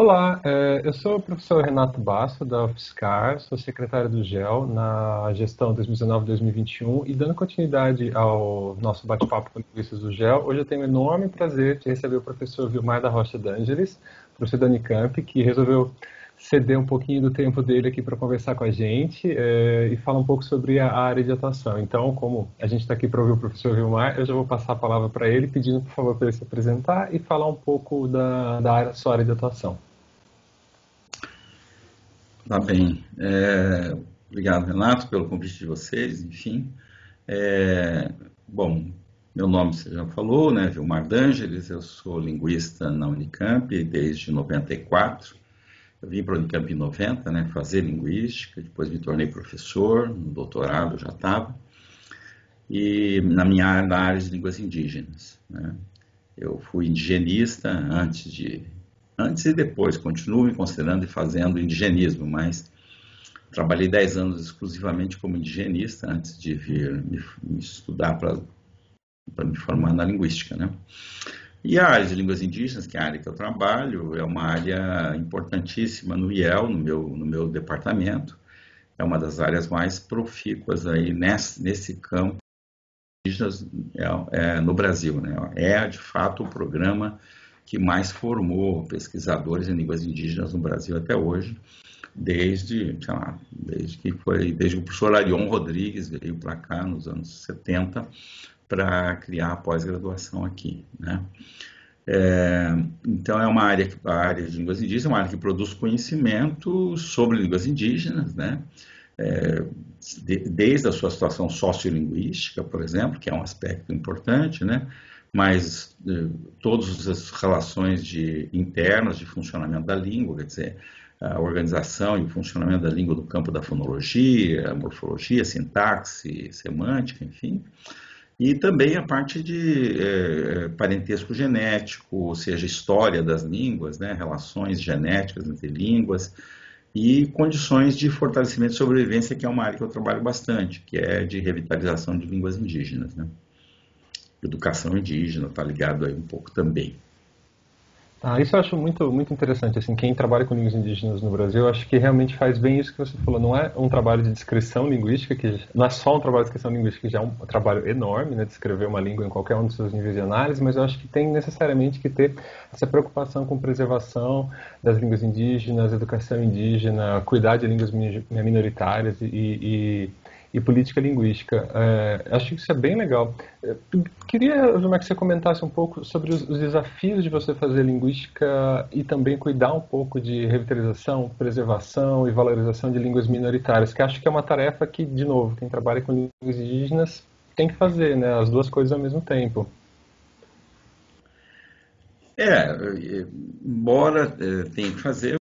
Olá, eu sou o professor Renato Basso, da UFSCar, sou secretário do GEL na gestão 2019-2021 e dando continuidade ao nosso bate-papo com linguistas do GEL, hoje eu tenho o enorme prazer de receber o professor Vilmar da Rocha D'Angelis, professor da Unicamp, que resolveu ceder um pouquinho do tempo dele aqui para conversar com a gente e falar um pouco sobre a área de atuação. Então, como a gente está aqui para ouvir o professor Vilmar, eu já vou passar a palavra para ele, pedindo, por favor, para ele se apresentar e falar um pouco sua área de atuação. Tá bem. Obrigado, Renato, pelo convite de vocês, enfim. Bom, meu nome você já falou, né? Vilmar D'Angelis, eu sou linguista na Unicamp desde 94. Eu vim para a Unicamp em 90, né, fazer linguística, depois me tornei professor, no doutorado já estava, e na área de línguas indígenas, né. Eu fui indigenista antes e depois, continuo me considerando e fazendo indigenismo, mas trabalhei 10 anos exclusivamente como indigenista antes de vir me estudar para me formar na linguística, né. E a área de línguas indígenas, que é a área que eu trabalho, é uma área importantíssima no IEL, no meu departamento. É uma das áreas mais profícuas aí nesse campo indígenas no Brasil, né? É, de fato, o programa que mais formou pesquisadores em línguas indígenas no Brasil até hoje, desde que o professor Arion Rodrigues veio para cá nos anos 70 para criar a pós-graduação aqui, né? Então, a área de línguas indígenas é uma área que produz conhecimento sobre línguas indígenas, né? Desde a sua situação sociolinguística, por exemplo, que é um aspecto importante, né? Mas todas as relações internas de funcionamento da língua, quer dizer, a organização e o funcionamento da língua no campo da fonologia, morfologia, sintaxe, semântica, enfim. E também a parte de parentesco genético, ou seja, história das línguas, né, relações genéticas entre línguas e condições de fortalecimento e sobrevivência, que é uma área que eu trabalho bastante, que é de revitalização de línguas indígenas, né. Educação indígena está ligado aí um pouco também. Isso eu acho muito, muito interessante. Assim, quem trabalha com línguas indígenas no Brasil, eu acho que realmente faz bem isso que você falou. Não é um trabalho de descrição linguística, não é só um trabalho de descrição linguística, que já é um trabalho enorme, né, de escrever uma língua em qualquer um dos seus níveis de análise, mas eu acho que tem necessariamente que ter essa preocupação com preservação das línguas indígenas, educação indígena, cuidar de línguas minoritárias e política linguística. Acho que isso é bem legal. Queria, Vilmar, que você comentasse um pouco sobre os desafios de você fazer linguística e também cuidar um pouco de revitalização, preservação e valorização de línguas minoritárias, que acho que é uma tarefa que, de novo, quem trabalha com línguas indígenas tem que fazer, né? As duas coisas ao mesmo tempo. Embora tenha que fazer,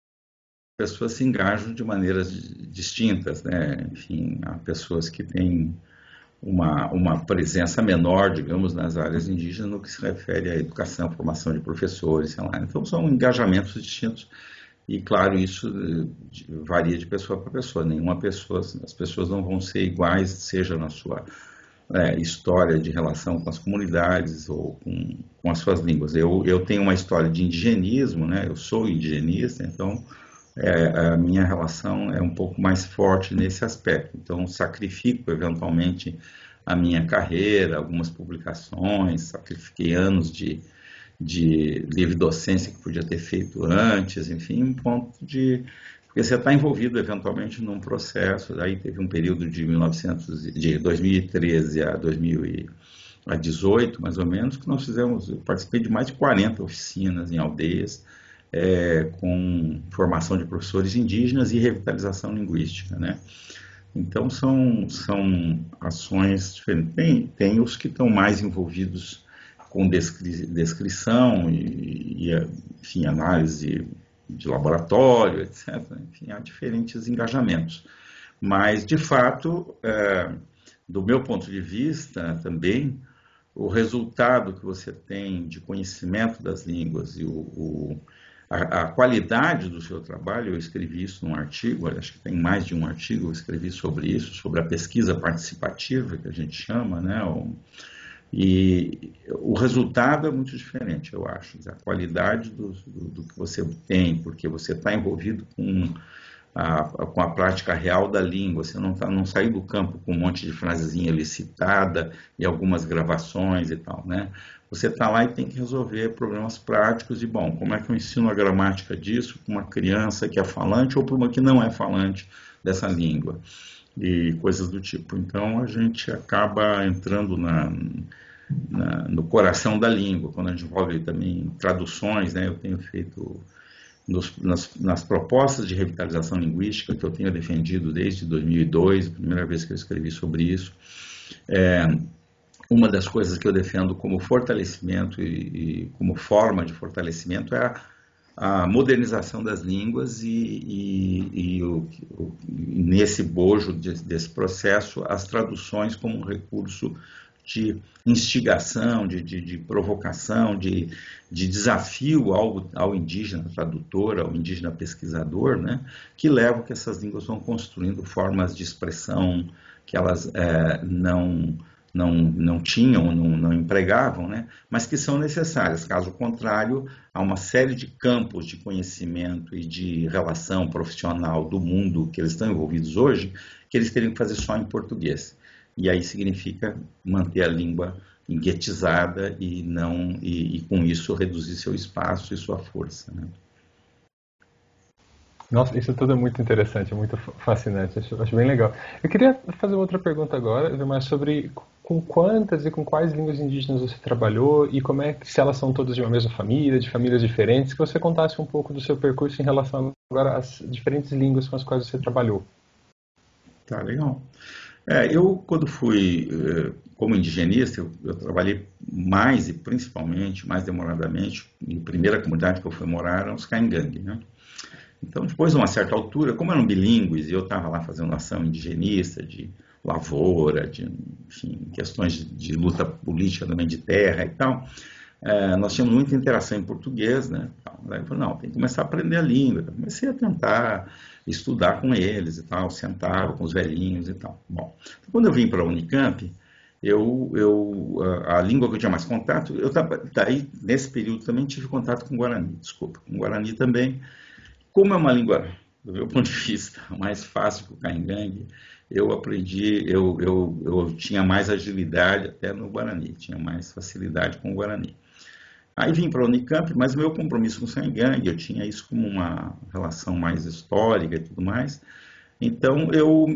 pessoas se engajam de maneiras distintas, né? Enfim, há pessoas que têm uma presença menor, digamos, nas áreas indígenas no que se refere à educação, formação de professores, sei lá. Então, são engajamentos distintos e, claro, isso varia de pessoa para pessoa. As pessoas não vão ser iguais, seja na sua história de relação com as comunidades ou com as suas línguas. Eu tenho uma história de indigenismo, né? Eu sou indigenista, então a minha relação é um pouco mais forte nesse aspecto. Então, sacrifico eventualmente a minha carreira, algumas publicações, sacrifiquei anos de livre docência que podia ter feito antes, enfim, um ponto de... Porque você está envolvido eventualmente num processo, aí teve um período de 2013 a 2018, mais ou menos, que eu participei de mais de 40 oficinas em aldeias, com formação de professores indígenas e revitalização linguística, né? Então são ações diferentes. Tem os que estão mais envolvidos com descrição enfim, análise de laboratório, etc. Enfim, há diferentes engajamentos. Mas, de fato, do meu ponto de vista também, o resultado que você tem de conhecimento das línguas e a qualidade do seu trabalho, eu escrevi isso num artigo, acho que tem mais de um artigo, eu escrevi sobre isso, sobre a pesquisa participativa, que a gente chama, né? E o resultado é muito diferente, eu acho. A qualidade do que você tem, porque você está envolvido com a prática real da língua, você não sai do campo com um monte de frasezinha licitada e algumas gravações e tal, né? Você está lá e tem que resolver problemas práticos e, bom, como é que eu ensino a gramática disso para uma criança que é falante ou para uma que não é falante dessa língua? E coisas do tipo. Então, a gente acaba entrando no coração da língua, quando a gente envolve também traduções, né? Eu tenho feito nas propostas de revitalização linguística que eu tenho defendido desde 2002, a primeira vez que eu escrevi sobre isso, uma das coisas que eu defendo como fortalecimento e como forma de fortalecimento é a modernização das línguas e nesse bojo desse processo, as traduções como um recurso de instigação, de provocação, de desafio ao indígena tradutor, ao indígena pesquisador, né, que levam que essas línguas vão construindo formas de expressão que elas não tinham, não empregavam, né, mas que são necessárias. Caso contrário, há uma série de campos de conhecimento e de relação profissional do mundo que eles estão envolvidos hoje, que eles teriam que fazer só em português. E aí significa manter a língua guetizada e com isso reduzir seu espaço e sua força, né? Nossa, isso tudo é muito interessante, é muito fascinante, acho bem legal. Eu queria fazer outra pergunta agora, mas sobre com quantas e com quais línguas indígenas você trabalhou e como é que, se elas são todas de uma mesma família, de famílias diferentes, que você contasse um pouco do seu percurso em relação agora às diferentes línguas com as quais você trabalhou. Tá, legal. Eu, quando fui como indigenista, eu trabalhei mais e principalmente, mais demoradamente, a primeira comunidade que eu fui morar eram os Caingangue, né? Então, depois de uma certa altura, como eram bilíngues e eu estava lá fazendo ação indigenista, de lavoura, de enfim, questões de luta política também de terra e tal, nós tínhamos muita interação em português, né? Daí eu falei, não, tem que começar a aprender a língua. Eu comecei a tentar estudar com eles e tal, sentava com os velhinhos e tal. Bom, então, quando eu vim para a Unicamp, a língua que eu tinha mais contato, daí nesse período também tive contato com o Guarani, com o Guarani também. Como é uma língua, do meu ponto de vista, mais fácil que o Caingangue, eu aprendi, eu tinha mais agilidade até no Guarani, tinha mais facilidade com o Guarani. Aí vim para a Unicamp, mas meu compromisso com o Caingangue, eu tinha isso como uma relação mais histórica e tudo mais. Então eu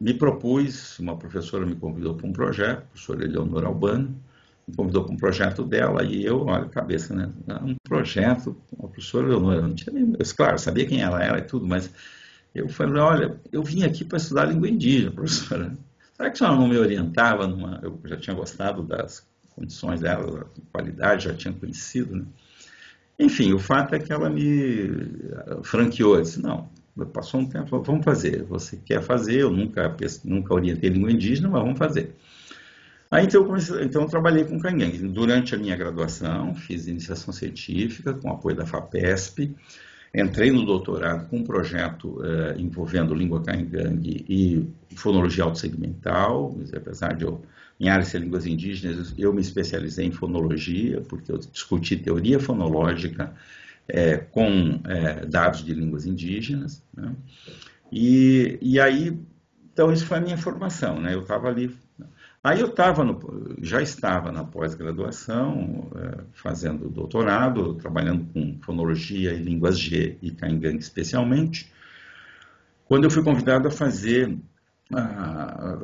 me propus, uma professora me convidou para um projeto, a professora Eleonora Albano, me convidou para um projeto dela e eu, olha a cabeça, né? Um projeto, a professora Leonora, não tinha nem, claro, sabia quem ela era e tudo, mas eu falei, olha, eu vim aqui para estudar língua indígena, professora. Será que a senhora não me orientava eu já tinha gostado das condições dela, da qualidade, já tinha conhecido, né? Enfim, o fato é que ela me franqueou, disse, não, passou um tempo, falou, vamos fazer, você quer fazer, eu nunca orientei língua indígena, mas vamos fazer. Aí então eu trabalhei com Caingangue. Durante a minha graduação, fiz iniciação científica com apoio da FAPESP, entrei no doutorado com um projeto envolvendo língua Caingangue e fonologia autossegmental, apesar de em áreas de línguas indígenas, eu me especializei em fonologia, porque eu discuti teoria fonológica com dados de línguas indígenas, né? E aí, então isso foi a minha formação, né? Eu estava ali. Aí eu já estava na pós-graduação, fazendo doutorado, trabalhando com fonologia e línguas G e Caingangue especialmente, quando eu fui convidado a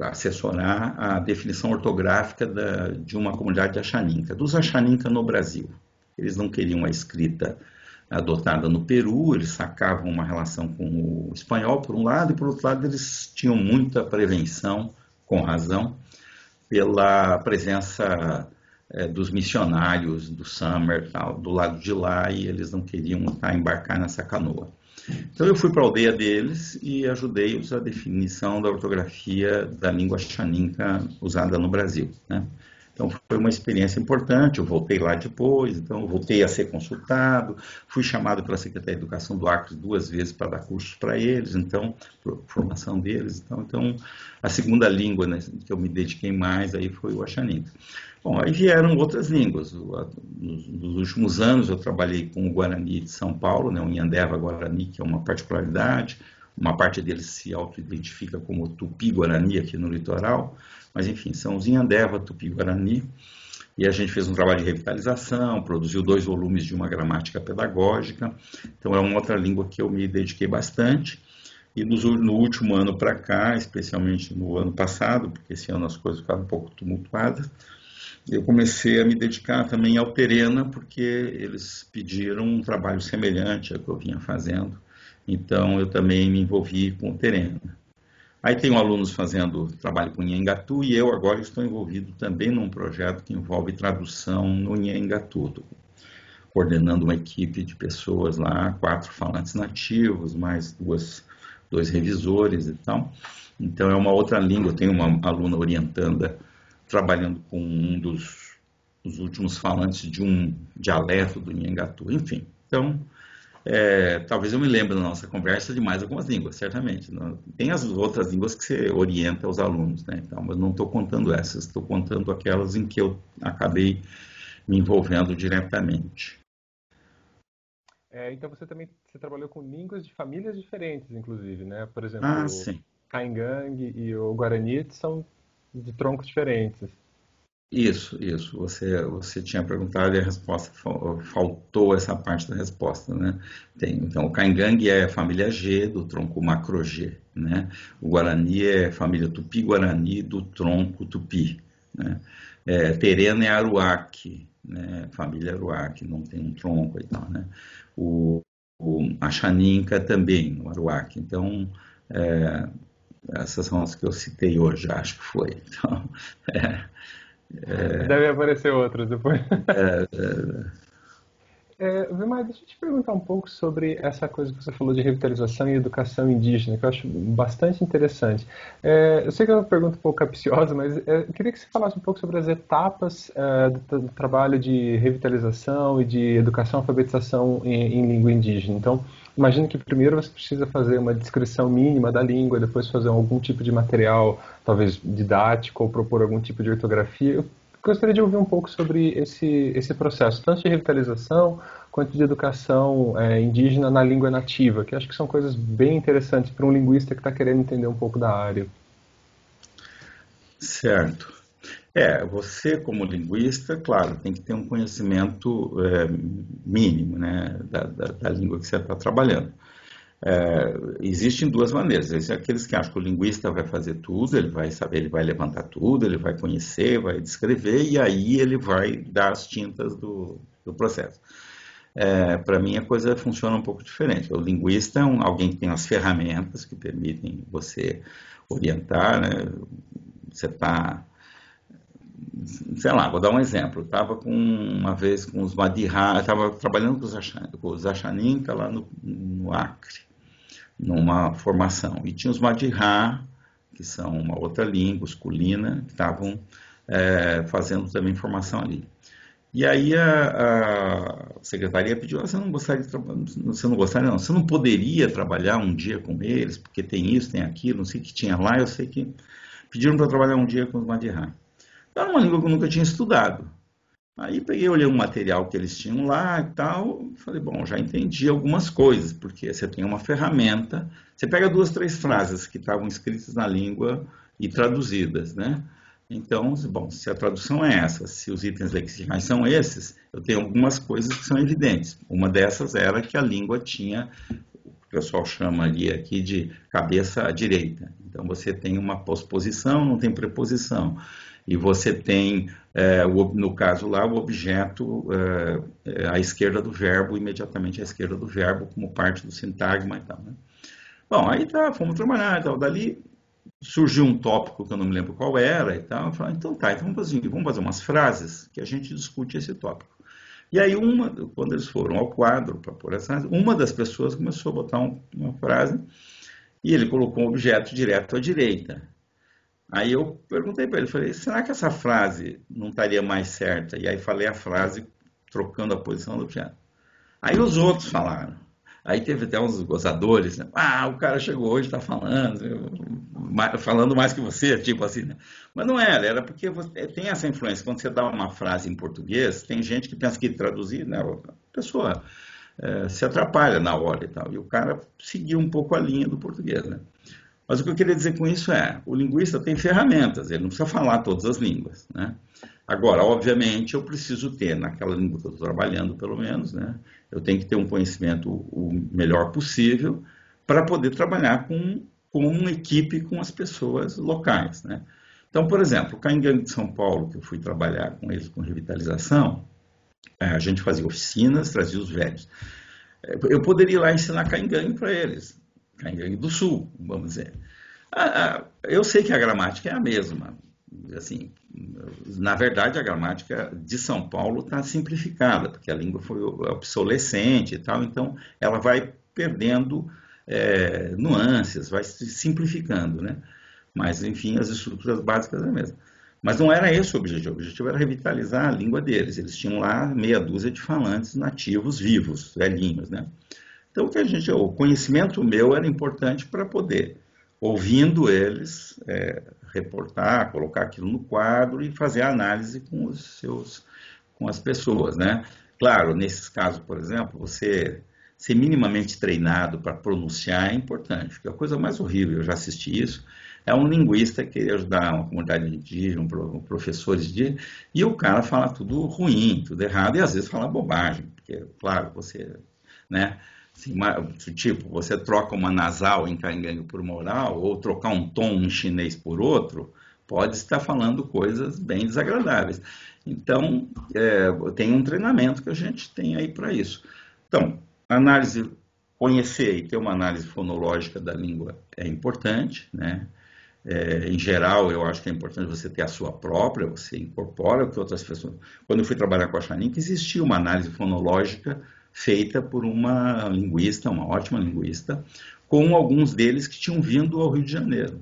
assessorar a definição ortográfica de uma comunidade de Axaninca, dos Axaninca no Brasil. Eles não queriam a escrita adotada no Peru, eles sacavam uma relação com o espanhol, por um lado, e por outro lado eles tinham muita prevenção, com razão, pela presença dos missionários do Summer, tal, do lado de lá, e eles não queriam embarcar nessa canoa. Então eu fui para a aldeia deles e ajudei-os a definição da ortografia da língua xaninca usada no Brasil, né? Então foi uma experiência importante, eu voltei lá depois, então eu voltei a ser consultado, fui chamado pela Secretaria de Educação do Acre 2 vezes para dar cursos para eles, então, formação deles, então a segunda língua, né, que eu me dediquei mais aí foi o Axaninca. Bom, aí vieram outras línguas. Nos últimos anos eu trabalhei com o Guarani de São Paulo, né, o Inhandeva Guarani, que é uma particularidade. Uma parte deles se auto-identifica como Tupi-Guarani aqui no litoral, mas enfim, são os Inhandeva Tupi-Guarani. E a gente fez um trabalho de revitalização, produziu 2 volumes de uma gramática pedagógica. Então é uma outra língua que eu me dediquei bastante. E no último ano para cá, especialmente no ano passado, porque esse ano as coisas ficaram um pouco tumultuadas, eu comecei a me dedicar também ao Terena, porque eles pediram um trabalho semelhante ao que eu vinha fazendo. Então, eu também me envolvi com o Terena. Aí tenho alunos fazendo trabalho com Nhaengatu e eu agora estou envolvido também num projeto que envolve tradução no Nhaengatu, coordenando uma equipe de pessoas lá, 4 falantes nativos, mais 2 revisores e tal. Então, é uma outra língua. Eu tenho uma aluna orientanda trabalhando com um dos últimos falantes de um dialeto do Nhaengatu, enfim. Então, talvez eu me lembre na nossa conversa de mais algumas línguas, certamente. Tem as outras línguas que você orienta os alunos, né? Então, mas não estou contando essas, estou contando aquelas em que eu acabei me envolvendo diretamente. Então você trabalhou com línguas de famílias diferentes, inclusive, né? Por exemplo, o Sim. Caingangue e o Guarani são de troncos diferentes. Isso. Você tinha perguntado e a resposta faltou essa parte da resposta, né? Então, o Caingangue é a família G do tronco macro G, né? O Guarani é a família Tupi-Guarani do tronco Tupi, né? Terena é Aruac, né? Família Aruac, não tem um tronco e tal, né? O Axaninca também, o Aruac. Então, essas são as que eu citei hoje, acho que foi. Então, Deve aparecer outros depois. Vimar, deixa eu te perguntar um pouco sobre essa coisa que você falou de revitalização e educação indígena, que eu acho bastante interessante. Eu sei que é uma pergunta um pouco capciosa, mas eu queria que você falasse um pouco sobre as etapas do trabalho de revitalização e de educação e alfabetização em língua indígena. Então, imagino que primeiro você precisa fazer uma descrição mínima da língua, depois fazer algum tipo de material, talvez didático, ou propor algum tipo de ortografia. Eu gostaria de ouvir um pouco sobre esse processo, tanto de revitalização quanto de educação indígena na língua nativa, que acho que são coisas bem interessantes para um linguista que está querendo entender um pouco da área. Certo. Você como linguista, claro, tem que ter um conhecimento mínimo, né, da língua que você está trabalhando. Existem 2 maneiras. Existem aqueles que acham que o linguista vai fazer tudo, ele vai saber, ele vai levantar tudo, ele vai conhecer, vai descrever, e aí ele vai dar as tintas do processo. Para mim, a coisa funciona um pouco diferente. O linguista é alguém que tem as ferramentas que permitem você orientar, né? Você está... Sei lá, vou dar um exemplo. Eu estava uma vez com os Madirá, estava trabalhando com os Axaninca lá no Acre, numa formação. E tinha os Madirá, que são uma outra língua, os Kulina, que estavam fazendo também formação ali. E aí a secretaria pediu, você não gostaria de trabalhar, você não gostaria não, você não poderia trabalhar um dia com eles, porque tem isso, tem aquilo, não sei o que tinha lá, eu sei que pediram para trabalhar um dia com os Madirá. Era uma língua que eu nunca tinha estudado. Aí peguei, olhei um material que eles tinham lá e tal, falei, bom, já entendi algumas coisas, porque você tem uma ferramenta, você pega 2, 3 frases que estavam escritas na língua e traduzidas, né? Então, bom, se a tradução é essa, se os itens lexicais são esses, eu tenho algumas coisas que são evidentes. Uma dessas era que a língua tinha, o pessoal chama ali aqui de cabeça à direita. Então, você tem uma posposição, não tem preposição. E você tem, no caso lá, o objeto à esquerda do verbo, imediatamente à esquerda do verbo, como parte do sintagma e tal, né? Bom, aí tá, fomos trabalhar e tal. Dali surgiu um tópico que eu não me lembro qual era e tal. Eu falei, então tá, então vamos fazer umas frases que a gente discute esse tópico. E aí, quando eles foram ao quadro para pôr essa frase, uma das pessoas começou a botar uma frase e ele colocou um objeto direto à direita. Aí eu perguntei para ele, falei, será que essa frase não estaria mais certa? E aí falei a frase trocando a posição do piano. Aí os outros falaram. Aí teve até uns gozadores, né? Ah, o cara chegou hoje, está falando mais que você, tipo assim, né? Mas não era porque tem essa influência. Quando você dá uma frase em português, tem gente que pensa que traduzir, né? A pessoa se atrapalha na hora e tal. E o cara seguiu um pouco a linha do português, né? Mas o que eu queria dizer com isso é, o linguista tem ferramentas, ele não precisa falar todas as línguas, né? Agora, obviamente, eu preciso ter, naquela língua que eu estou trabalhando, pelo menos, né? Eu tenho que ter um conhecimento o melhor possível para poder trabalhar com uma equipe, com as pessoas locais, né? Então, por exemplo, o Caingangue de São Paulo, que eu fui trabalhar com eles com revitalização, a gente fazia oficinas, trazia os velhos. Eu poderia ir lá ensinar Caingangue para eles, Caingangue do Sul, vamos dizer. Eu sei que a gramática é a mesma. Assim, na verdade, a gramática de São Paulo está simplificada, porque a língua foi obsolescente e tal, então ela vai perdendo nuances, vai se simplificando, né? Mas, enfim, as estruturas básicas é a mesma. Mas não era esse o objetivo era revitalizar a língua deles. Eles tinham lá meia dúzia de falantes nativos vivos, velhinhos, né? Então, o conhecimento meu era importante para poder, ouvindo eles, reportar, colocar aquilo no quadro e fazer a análise com as pessoas, né? Claro, nesses casos, por exemplo, você ser minimamente treinado para pronunciar é importante, porque a coisa mais horrível, eu já assisti isso, é um linguista que querer ajudar uma comunidade indígena, professores de, e o cara fala tudo ruim, tudo errado, e às vezes fala bobagem, porque, claro, você, né? Assim, tipo, você troca uma nasal em Caingangue por uma oral, ou trocar um tom em chinês por outro, pode estar falando coisas bem desagradáveis. Então, tem um treinamento que a gente tem aí para isso. Então, análise, conhecer e ter uma análise fonológica da língua é importante, né? Em geral, eu acho que é importante você ter a sua própria, você incorpora o que outras pessoas... Quando eu fui trabalhar com a Xanin, existia uma análise fonológica feita por uma linguista, uma ótima linguista, com alguns deles que tinham vindo ao Rio de Janeiro.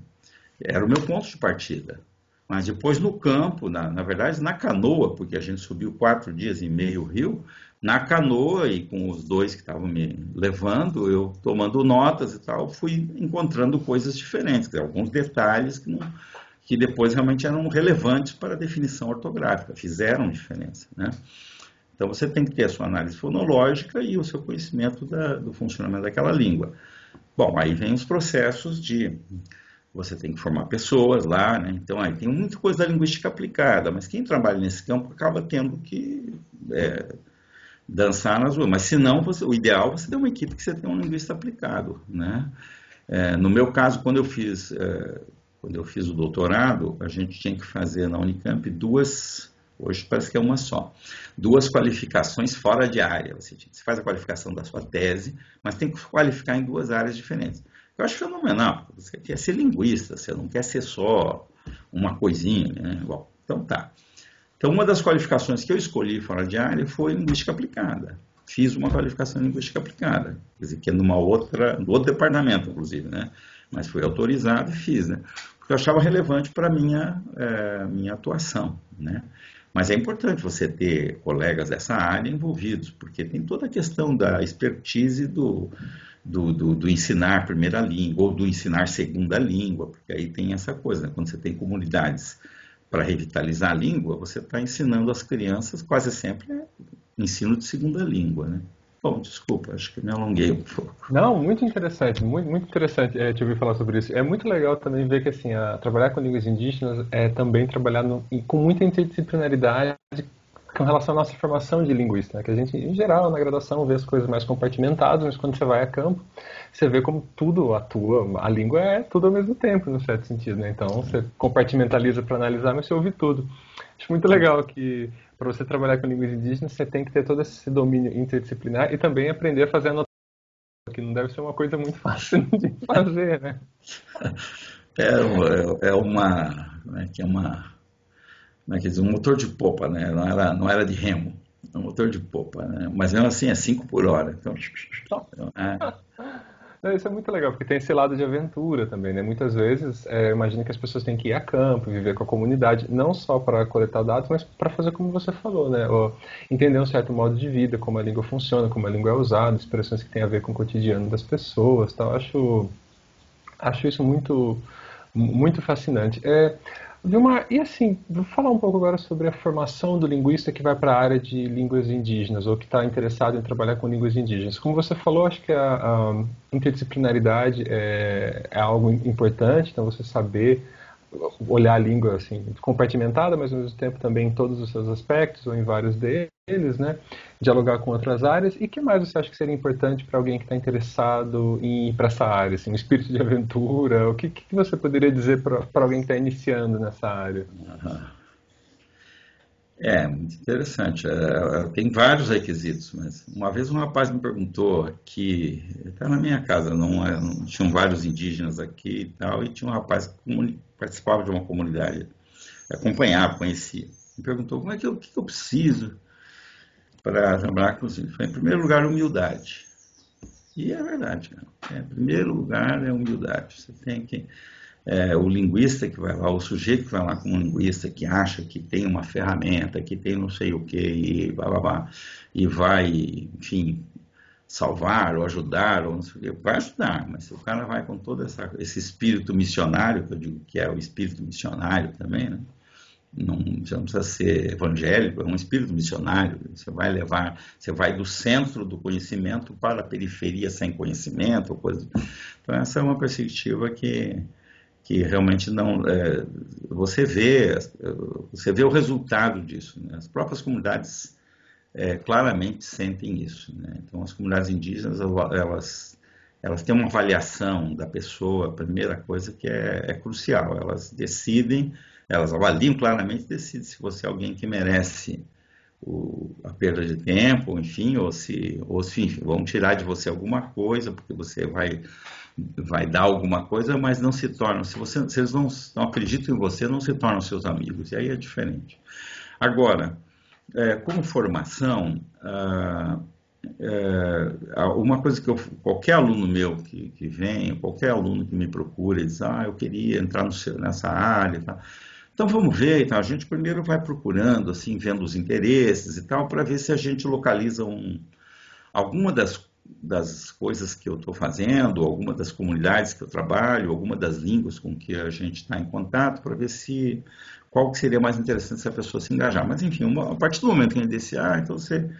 Era o meu ponto de partida. Mas depois no campo, na verdade na canoa, porque a gente subiu 4 dias e meio o rio, na canoa e com os dois que estavam me levando, eu tomando notas e tal, fui encontrando coisas diferentes, alguns detalhes que depois realmente eram relevantes para a definição ortográfica, fizeram diferença, né? Então você tem que ter a sua análise fonológica e o seu conhecimento do funcionamento daquela língua. Bom, aí vem os processos de... Você tem que formar pessoas lá, né? Então aí tem muita coisa da linguística aplicada, mas quem trabalha nesse campo acaba tendo que dançar nas ruas. Mas se não, o ideal é você ter uma equipe que você tenha um linguista aplicado, né? No meu caso, quando eu fiz o doutorado, a gente tinha que fazer na Unicamp hoje parece que é uma só, 2 qualificações fora de área. Você faz a qualificação da sua tese, mas tem que qualificar em 2 áreas diferentes. Eu acho fenomenal, você quer ser linguista, você não quer ser só uma coisinha, né? Bom, então tá. Então, uma das qualificações que eu escolhi fora de área foi linguística aplicada. Fiz uma qualificação em linguística aplicada, quer dizer, que é no outro departamento, inclusive, né? Mas fui autorizado e fiz, né? Porque eu achava relevante para a minha atuação, né? Mas é importante você ter colegas dessa área envolvidos, porque tem toda a questão da expertise do ensinar primeira língua, ou do ensinar segunda língua, porque aí tem essa coisa, né? Quando você tem comunidades para revitalizar a língua, você está ensinando as crianças quase sempre ensino de segunda língua, né? Bom, desculpa, acho que me alonguei um pouco. Não, muito interessante, muito interessante te ouvir falar sobre isso. É muito legal também ver que assim, trabalhar com línguas indígenas é também trabalhar com muita interdisciplinaridade com relação à nossa formação de linguista, né? Que a gente, em geral, na graduação, vê as coisas mais compartimentadas, mas quando você vai a campo, você vê como tudo atua, a língua é tudo ao mesmo tempo, no certo sentido, né? Então, você compartimentaliza para analisar, mas você ouve tudo. Acho muito legal que, para você trabalhar com línguas indígenas, você tem que ter todo esse domínio interdisciplinar e também aprender a fazer anotação, que não deve ser uma coisa muito fácil de fazer, né? Como é que diz? Um motor de popa, né? Não era de remo, é um motor de popa, né? Mas mesmo assim é 5 por hora. Então, Não, isso é muito legal, porque tem esse lado de aventura também, né? Muitas vezes, eu imagino que as pessoas têm que ir a campo, viver com a comunidade, não só para coletar dados, mas para fazer como você falou, né? Entender um certo modo de vida, como a língua funciona, como a língua é usada, expressões que têm a ver com o cotidiano das pessoas, tal. Acho isso muito fascinante. Vilmar, e assim, vou falar um pouco agora sobre a formação do linguista que vai para a área de línguas indígenas, ou que está interessado em trabalhar com línguas indígenas. Como você falou, acho que a interdisciplinaridade é algo importante, então você saber olhar a língua assim, compartimentada, mas ao mesmo tempo também em todos os seus aspectos, ou em vários deles, né? Dialogar com outras áreas. E o que mais você acha que seria importante para alguém que está interessado em ir para essa área? Assim, um espírito de aventura? O que você poderia dizer para alguém que está iniciando nessa área? Muito interessante. Tem vários requisitos, mas uma vez um rapaz me perguntou que está na minha casa, tinham vários indígenas aqui e tal, e tinha um rapaz que participava de uma comunidade, acompanhava, conhecia. Me perguntou o que eu preciso para trabalhar com os índios. Falei, em primeiro lugar, humildade. E é verdade, cara. Em primeiro lugar é humildade. Você tem que o linguista que vai lá, o sujeito que vai lá como linguista, que acha que tem uma ferramenta, que tem não sei o que, e blá, blá, blá, e vai, enfim, salvar ou ajudar, ou não sei o que, vai ajudar, mas se o cara vai com todo esse espírito missionário, que eu digo que é o espírito missionário também, né? Não, você não precisa ser evangélico, é um espírito missionário. Você vai do centro do conhecimento para a periferia sem conhecimento, coisa. Então essa é uma perspectiva que realmente não você vê o resultado disso, né? As próprias comunidades claramente sentem isso, né? Então as comunidades indígenas elas têm uma avaliação da pessoa, a primeira coisa que é crucial, elas avaliam claramente, decidem se você é alguém que merece a perda de tempo, enfim, ou se enfim, vão tirar de você alguma coisa, porque você vai dar alguma coisa, mas não se tornam, se eles não acreditam em você, não se tornam seus amigos, e aí é diferente. Agora, como formação, uma coisa que qualquer aluno meu que vem, qualquer aluno que me procura, diz, eu queria entrar nessa área e tal. Então vamos ver, então, a gente primeiro vai procurando, assim, vendo os interesses e tal, para ver se a gente localiza alguma das coisas que eu estou fazendo, alguma das comunidades que eu trabalho, alguma das línguas com que a gente está em contato, para ver qual que seria mais interessante se a pessoa se engajar. Mas enfim, a partir do momento que a gente disse, então você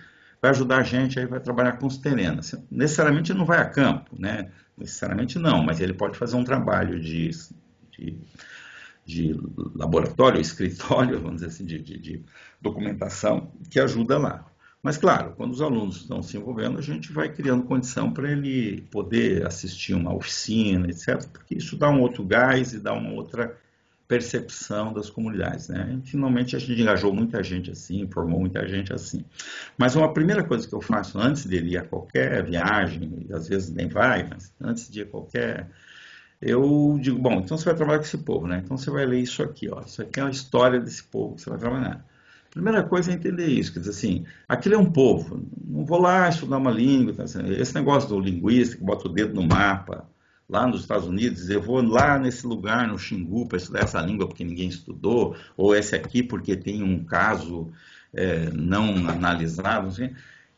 vai ajudar a gente, aí vai trabalhar com os terenos. Necessariamente não vai a campo, né? Necessariamente não, mas ele pode fazer um trabalho de laboratório, escritório, vamos dizer assim, de documentação, que ajuda lá. Mas, claro, quando os alunos estão se envolvendo, a gente vai criando condição para ele poder assistir uma oficina, etc., porque isso dá um outro gás e dá uma outra percepção das comunidades, né? E, finalmente, a gente engajou muita gente assim, formou muita gente assim. Mas uma primeira coisa que eu faço antes de ir a qualquer viagem, e às vezes nem vai, mas antes de ir a qualquer... Eu digo, bom, então você vai trabalhar com esse povo, né? Então você vai ler isso aqui, ó. Isso aqui é a história desse povo que você vai trabalhar. Primeira coisa é entender isso, quer dizer assim, aquilo é um povo, não vou lá estudar uma língua, tá? Esse negócio do linguista que bota o dedo no mapa, lá nos Estados Unidos, eu vou lá nesse lugar, no Xingu, para estudar essa língua porque ninguém estudou, ou esse aqui porque tem um caso não analisado, assim.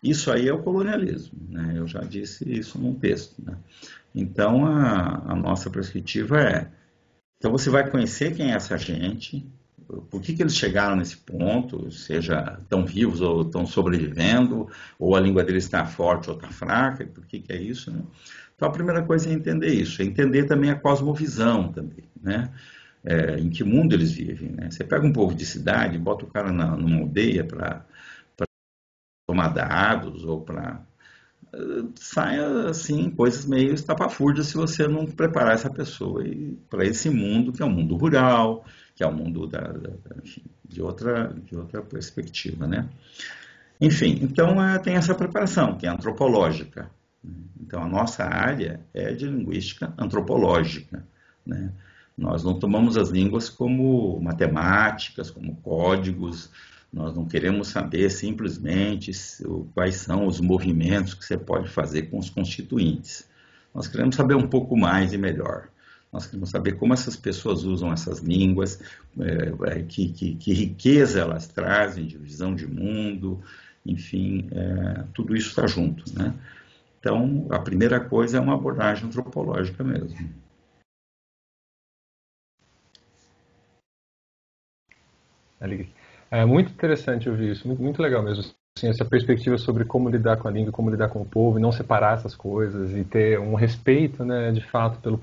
Isso aí é o colonialismo, né? Eu já disse isso num texto, né? Então, a nossa perspectiva então você vai conhecer quem é essa gente, por que eles chegaram nesse ponto, seja estão vivos ou estão sobrevivendo, ou a língua deles está forte ou está fraca, por que é isso, né? Então, a primeira coisa é entender isso, é entender também a cosmovisão também, né? Em que mundo eles vivem, né? Você pega um povo de cidade, bota o cara numa aldeia para tomar dados ou para saia assim, coisas meio estapafúrdias se você não preparar essa pessoa para esse mundo que é o mundo rural, que é o mundo enfim, de outra perspectiva, né? Enfim, então tem essa preparação, que é antropológica. Então a nossa área é de linguística antropológica, né? Nós não tomamos as línguas como matemáticas, como códigos. Nós não queremos saber simplesmente quais são os movimentos que você pode fazer com os constituintes. Nós queremos saber um pouco mais e melhor. Nós queremos saber como essas pessoas usam essas línguas, que riqueza elas trazem de visão de mundo, enfim, tudo isso está junto, né? Então, a primeira coisa é uma abordagem antropológica mesmo. É muito interessante ouvir isso, muito, muito legal mesmo. Assim, essa perspectiva sobre como lidar com a língua, como lidar com o povo, e não separar essas coisas, e ter um respeito, né, de fato,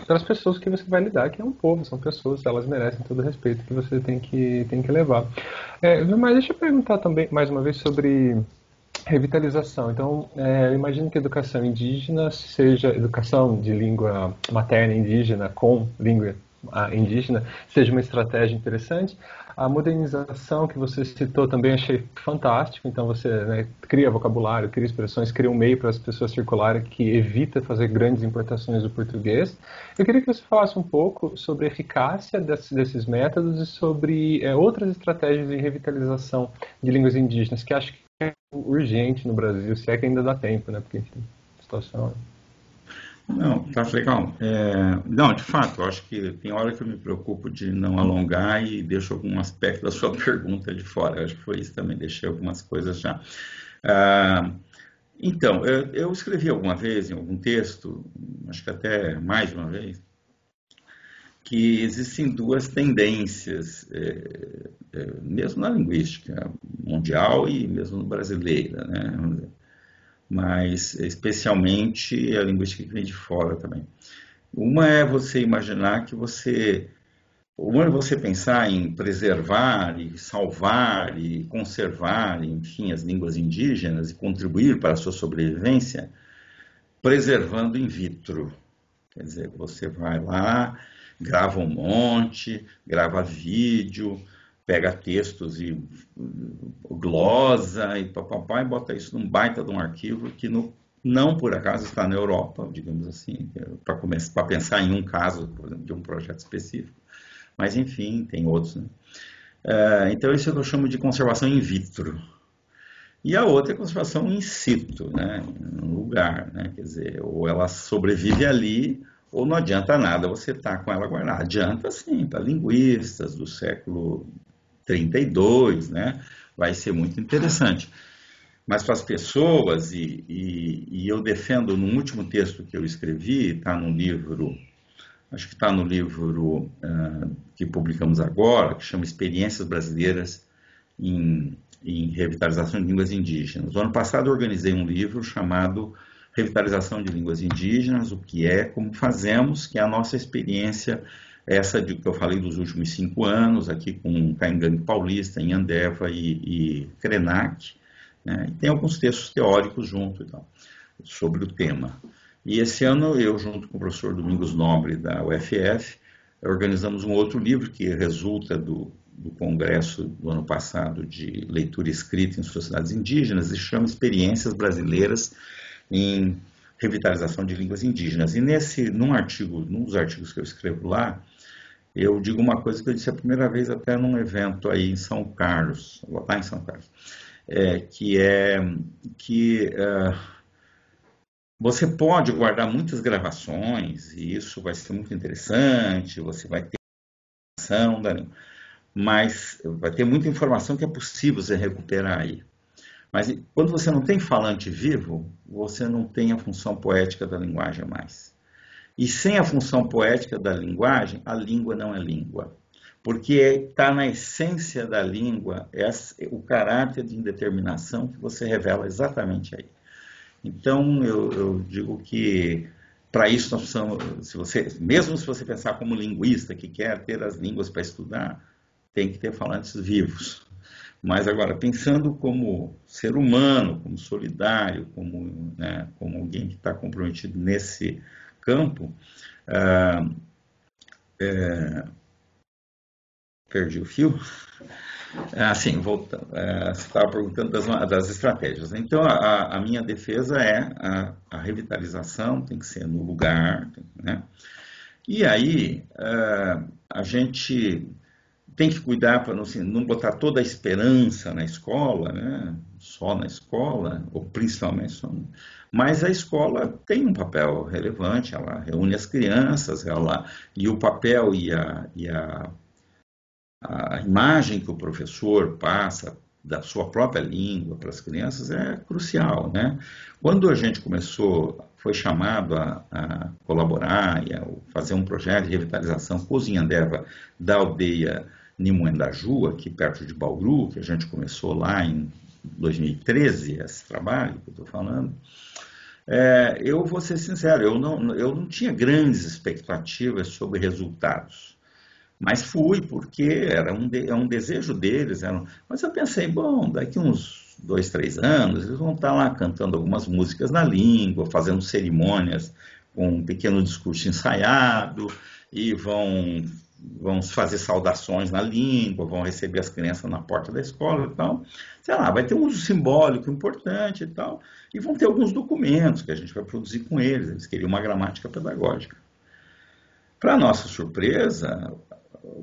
pelas pessoas que você vai lidar, que é um povo, são pessoas, elas merecem todo o respeito que você tem que levar. Mas deixa eu perguntar também, mais uma vez, sobre revitalização. Então, eu imagino que a educação indígena seja educação de língua materna indígena com língua indígena, seja uma estratégia interessante. A modernização que você citou também achei fantástico. Então, você, né, cria vocabulário, cria expressões, cria um meio para as pessoas circularem que evita fazer grandes importações do português. Eu queria que você falasse um pouco sobre a eficácia desses métodos e sobre outras estratégias de revitalização de línguas indígenas, que acho que urgente no Brasil, se é que ainda dá tempo, né? Porque, enfim, a situação... Não, tá legal. Não, de fato, eu acho que tem hora que eu me preocupo de não alongar e deixo algum aspecto da sua pergunta de fora. Eu acho que foi isso também, deixei algumas coisas já. Então, eu escrevi alguma vez em algum texto, acho que até mais de uma vez, que existem duas tendências, mesmo na linguística mundial e mesmo brasileira, né? Mas especialmente a linguística que vem de fora também. Uma é você imaginar que uma é você pensar em preservar e salvar e conservar, enfim, as línguas indígenas e contribuir para a sua sobrevivência, preservando in vitro. Quer dizer, você vai lá, grava um monte, grava vídeo, pega textos e glosa e papapá e bota isso num baita de um arquivo que não por acaso está na Europa, digamos assim, para pensar em um caso, por exemplo, de um projeto específico. Mas, enfim, tem outros, né? Então, isso é o que eu chamo de conservação in vitro. E a outra é conservação in situ, né? No lugar, né? Quer dizer, ou ela sobrevive ali, ou não adianta nada você estar com ela guardada. Adianta sim, para linguistas do século 32, né? Vai ser muito interessante. Mas para as pessoas, e eu defendo no último texto que eu escrevi, está no livro, acho que está no livro que publicamos agora, que chama Experiências Brasileiras em Revitalização de Línguas Indígenas. No ano passado eu organizei um livro chamado Revitalização de Línguas Indígenas, o que é, como fazemos, que é a nossa experiência, essa de que eu falei dos últimos 5 anos, aqui com Caingangue Paulista, Inhandeva e Krenak, né? E tem alguns textos teóricos junto e tal, sobre o tema. E esse ano eu, junto com o professor Domingos Nobre, da UFF, organizamos um outro livro que resulta do congresso do ano passado de leitura escrita em sociedades indígenas e chama Experiências Brasileiras em Revitalização de Línguas Indígenas. E num dos artigos que eu escrevo lá, eu digo uma coisa que eu disse a primeira vez até num evento aí em São Carlos, lá em São Carlos, que você pode guardar muitas gravações, e isso vai ser muito interessante, você vai ter informação, mas vai ter muita informação que é possível você recuperar aí. Mas quando você não tem falante vivo, você não tem a função poética da linguagem mais. E sem a função poética da linguagem, a língua não é língua. Porque está na essência da língua o caráter de indeterminação que você revela exatamente aí. Então, eu digo que, para isso, nós precisamos, mesmo se você pensar como linguista, que quer ter as línguas para estudar, tem que ter falantes vivos. Mas agora, pensando como ser humano, como solidário, como alguém que está comprometido nesse campo, perdi o fio. Sim, voltando. Você estava perguntando das estratégias. Então, a minha defesa é a revitalização, tem que ser no lugar, né? E aí, a gente tem que cuidar para não botar toda a esperança na escola, né? Só na escola, ou principalmente só. Mas a escola tem um papel relevante, ela reúne as crianças, e o papel a imagem que o professor passa da sua própria língua para as crianças é crucial, né? Quando a gente foi chamado a colaborar e a fazer um projeto de revitalização com os Inhandeva da aldeia Nimoendaju, aqui perto de Bauru, que a gente começou lá em 2013, esse trabalho que eu estou falando, eu vou ser sincero, eu não tinha grandes expectativas sobre resultados. Mas fui, porque era um desejo deles. Mas eu pensei, bom, daqui uns 2, 3 anos, eles vão estar lá cantando algumas músicas na língua, fazendo cerimônias com um pequeno discurso ensaiado, e vão fazer saudações na língua, vão receber as crianças na porta da escola e tal. Sei lá, vai ter um uso simbólico importante e tal, e vão ter alguns documentos que a gente vai produzir com eles. Eles queriam uma gramática pedagógica. Para nossa surpresa,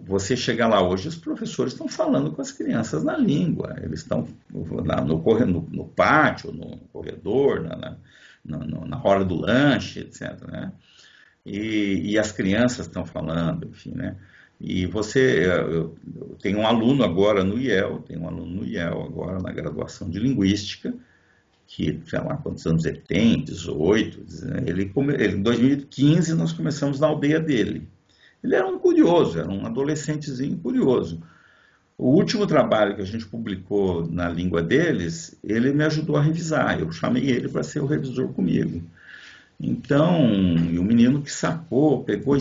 você chega lá hoje, os professores estão falando com as crianças na língua. Eles estão no pátio, no corredor, na hora do lanche, etc. Né? E as crianças estão falando, enfim, né? E eu tenho um aluno agora no IEL, agora na graduação de Linguística, que, sei lá quantos anos ele tem, 18, em 2015 nós começamos na aldeia dele. Ele era um curioso, era um adolescentezinho curioso. O último trabalho que a gente publicou na língua deles, ele me ajudou a revisar. Eu chamei ele para ser o revisor comigo. Então, e o menino que sacou, pegou,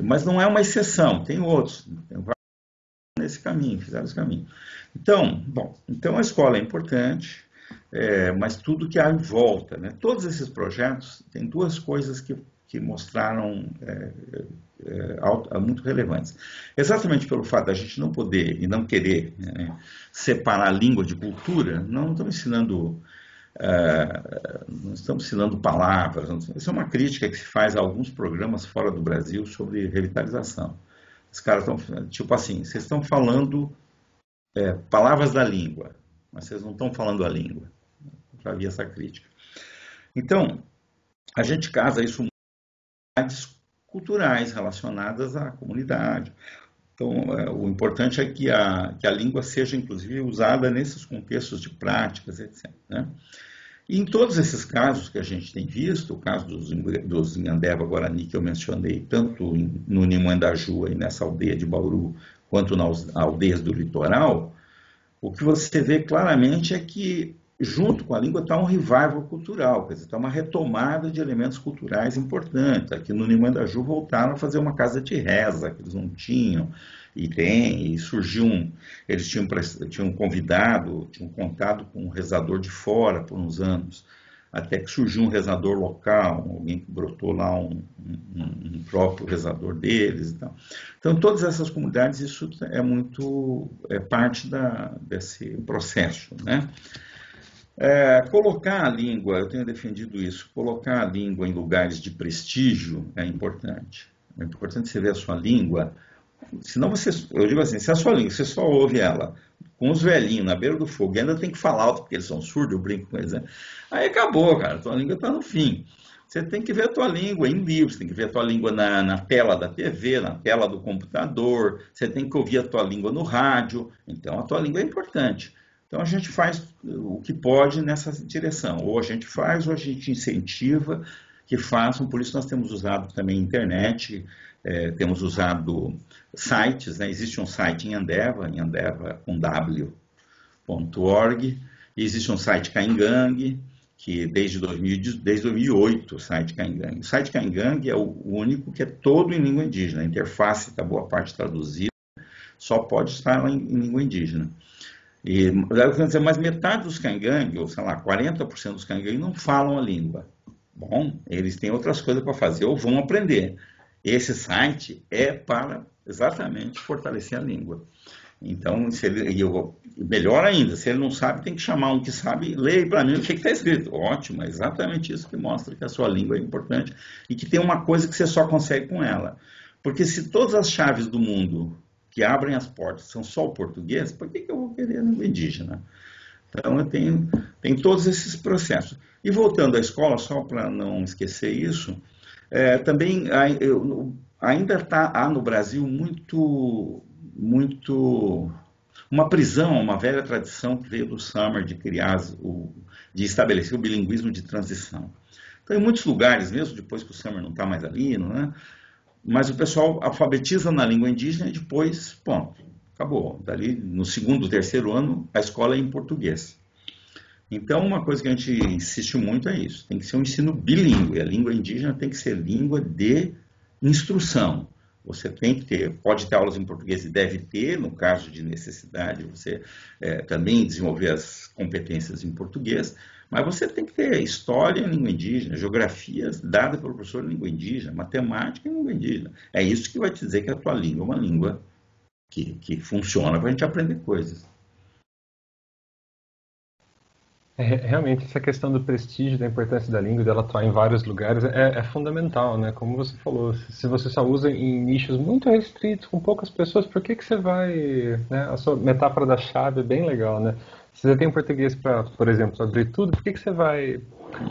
mas não é uma exceção, tem outros, nesse caminho, fizeram esse caminho. Então, a escola é importante, mas tudo que há em volta, né? Todos esses projetos têm duas coisas que mostraram muito relevantes. Exatamente pelo fato da gente não poder e não querer separar língua de cultura, não estamos ensinando palavras. Isso é uma crítica que se faz a alguns programas fora do Brasil sobre revitalização. Os caras estão, tipo assim, vocês estão falando palavras da língua, mas vocês não estão falando a língua. Já havia essa crítica. Então, a gente casa isso com atividades culturais relacionadas à comunidade. Então, o importante é que a língua seja, inclusive, usada nesses contextos de práticas, etc. Né? E em todos esses casos que a gente tem visto, o caso dos Inhandeva Guarani, que eu mencionei, tanto no Nimoendaju e nessa aldeia de Bauru, quanto nas aldeias do litoral, o que você vê claramente é que, junto com a língua, está um revival cultural, quer dizer, está uma retomada de elementos culturais importantes. Aqui no Nimoendaju voltaram a fazer uma casa de reza, que eles não tinham, e surgiu eles tinham convidado, tinham contado com um rezador de fora por uns anos, até que surgiu um rezador local, alguém que brotou lá um próprio rezador deles e tal. Então, todas essas comunidades, isso é parte desse processo, né? Colocar a língua, eu tenho defendido isso, colocar a língua em lugares de prestígio é importante. É importante você ver a sua língua, senão eu digo assim, se a sua língua, você só ouve ela com os velhinhos na beira do fogo, e ainda tem que falar alto porque eles são surdos, eu brinco com eles, né? Aí acabou, cara, a tua língua está no fim. Você tem que ver a tua língua em livros, tem que ver a tua língua na tela da TV, na tela do computador, você tem que ouvir a tua língua no rádio, então a tua língua é importante. Então a gente faz o que pode nessa direção, ou a gente faz ou a gente incentiva que façam, por isso nós temos usado também internet, temos usado sites, né? Existe um site em Inhandeva com w.org, e existe um site Caingangue, que desde 2008 o site Caingangue. O site Caingangue é o único que é todo em língua indígena, a interface está boa parte traduzida, só pode estar em língua indígena. Mas metade dos Caingangue, ou sei lá, 40% dos Caingangue não falam a língua. Bom, eles têm outras coisas para fazer ou vão aprender. Esse site é para exatamente fortalecer a língua. Então, melhor ainda, se ele não sabe, tem que chamar um que sabe, leia para mim o que está escrito. Ótimo, é exatamente isso que mostra que a sua língua é importante e que tem uma coisa que você só consegue com ela. Porque se todas as chaves do mundo que abrem as portas são só o português, por que eu vou querer a língua indígena? Então, eu tenho todos esses processos. E voltando à escola, só para não esquecer isso, também ainda há no Brasil uma prisão, uma velha tradição que veio do Summer de de estabelecer o bilinguismo de transição. Então, em muitos lugares, mesmo depois que o Summer não está mais ali, não é? Mas o pessoal alfabetiza na língua indígena e depois, ponto, acabou. Dali, no segundo, terceiro ano, a escola é em português. Então, uma coisa que a gente insiste muito é isso. Tem que ser um ensino bilíngue. A língua indígena tem que ser língua de instrução. Você tem que ter, pode ter aulas em português e deve ter, no caso de necessidade, você também desenvolver as competências em português, mas você tem que ter história em língua indígena, geografias dadas pelo professor em língua indígena, matemática em língua indígena. É isso que vai te dizer que a tua língua é uma língua que funciona para a gente aprender coisas. Realmente, essa questão do prestígio, da importância da língua, dela atuar em vários lugares, é fundamental, né? Como você falou, se você só usa em nichos muito restritos, com poucas pessoas, por que você vai... Né? A sua metáfora da chave é bem legal, né? Se você tem português para, por exemplo, abrir tudo, por que você vai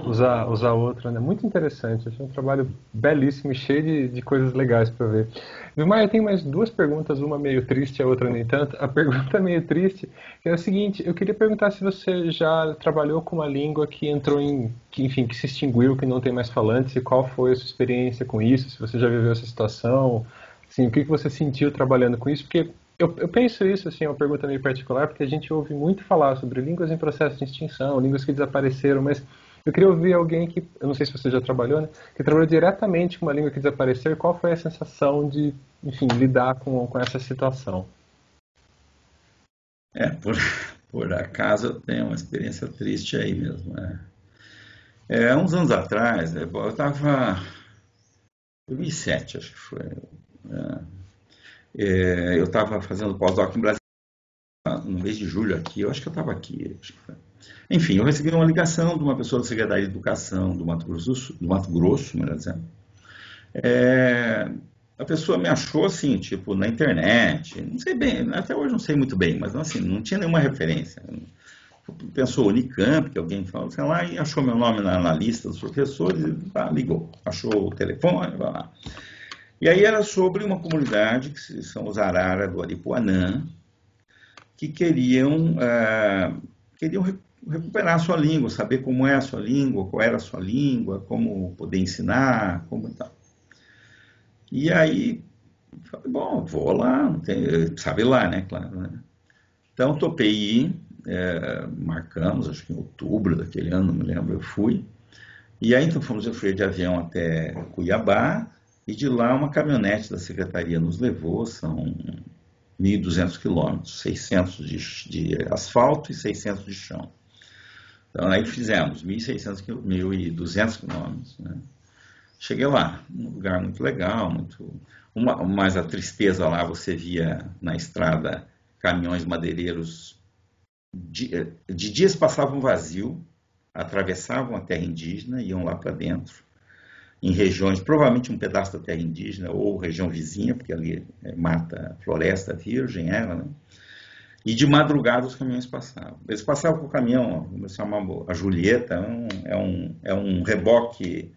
usar outra, né? Muito interessante, achei um trabalho belíssimo e cheio de coisas legais para ver. Vilmar, eu tenho mais duas perguntas, uma meio triste, a outra nem tanto. A pergunta meio triste é o seguinte, eu queria perguntar se você já trabalhou com uma língua que entrou enfim, que se extinguiu, que não tem mais falantes, e qual foi a sua experiência com isso, se você já viveu essa situação, assim, o que você sentiu trabalhando com isso, porque eu penso isso, assim, é uma pergunta meio particular, porque a gente ouve muito falar sobre línguas em processo de extinção, línguas que desapareceram, mas eu queria ouvir alguém que, eu não sei se você já trabalhou, né, que trabalhou diretamente com uma língua que desapareceu, e qual foi a sensação de, enfim, lidar com essa situação? Por acaso eu tenho uma experiência triste aí mesmo. Uns anos atrás, eu estava... 2007, acho que foi. Eu estava fazendo pós-doc em Brasília, no mês de julho aqui, eu acho que eu estava aqui. Acho que foi. Enfim, eu recebi uma ligação de uma pessoa da Secretaria de Educação do Mato Grosso, melhor dizendo. A pessoa me achou assim, tipo, na internet, não sei bem, até hoje não sei muito bem, mas assim, não tinha nenhuma referência. Pensou Unicamp, que alguém falou, sei lá, e achou meu nome na lista dos professores e ligou. Achou o telefone, vai lá. E aí era sobre uma comunidade, que são os Arara do Aripuanã, que queriam recuperar a sua língua, saber como é a sua língua, qual era a sua língua, como poder ensinar, como e tal. E aí, falei, bom, vou lá, sabe lá, né, claro. Né? Então, topei ir, marcamos, acho que em outubro daquele ano, não me lembro, eu fui. E aí, então, eu fui de avião até Cuiabá, e de lá uma caminhonete da secretaria nos levou, são 1.200 quilômetros, 600 de asfalto e 600 de chão. Então, aí fizemos 1.200 quilômetros, né? Cheguei lá, um lugar muito legal, mas a tristeza lá, você via na estrada caminhões madeireiros, de dias passavam vazio, atravessavam a terra indígena, iam lá para dentro, em regiões, provavelmente um pedaço da terra indígena, ou região vizinha, porque ali é mata, floresta virgem, né? E de madrugada os caminhões passavam. Eles passavam com o caminhão, eles chamavam a Julieta, é um reboque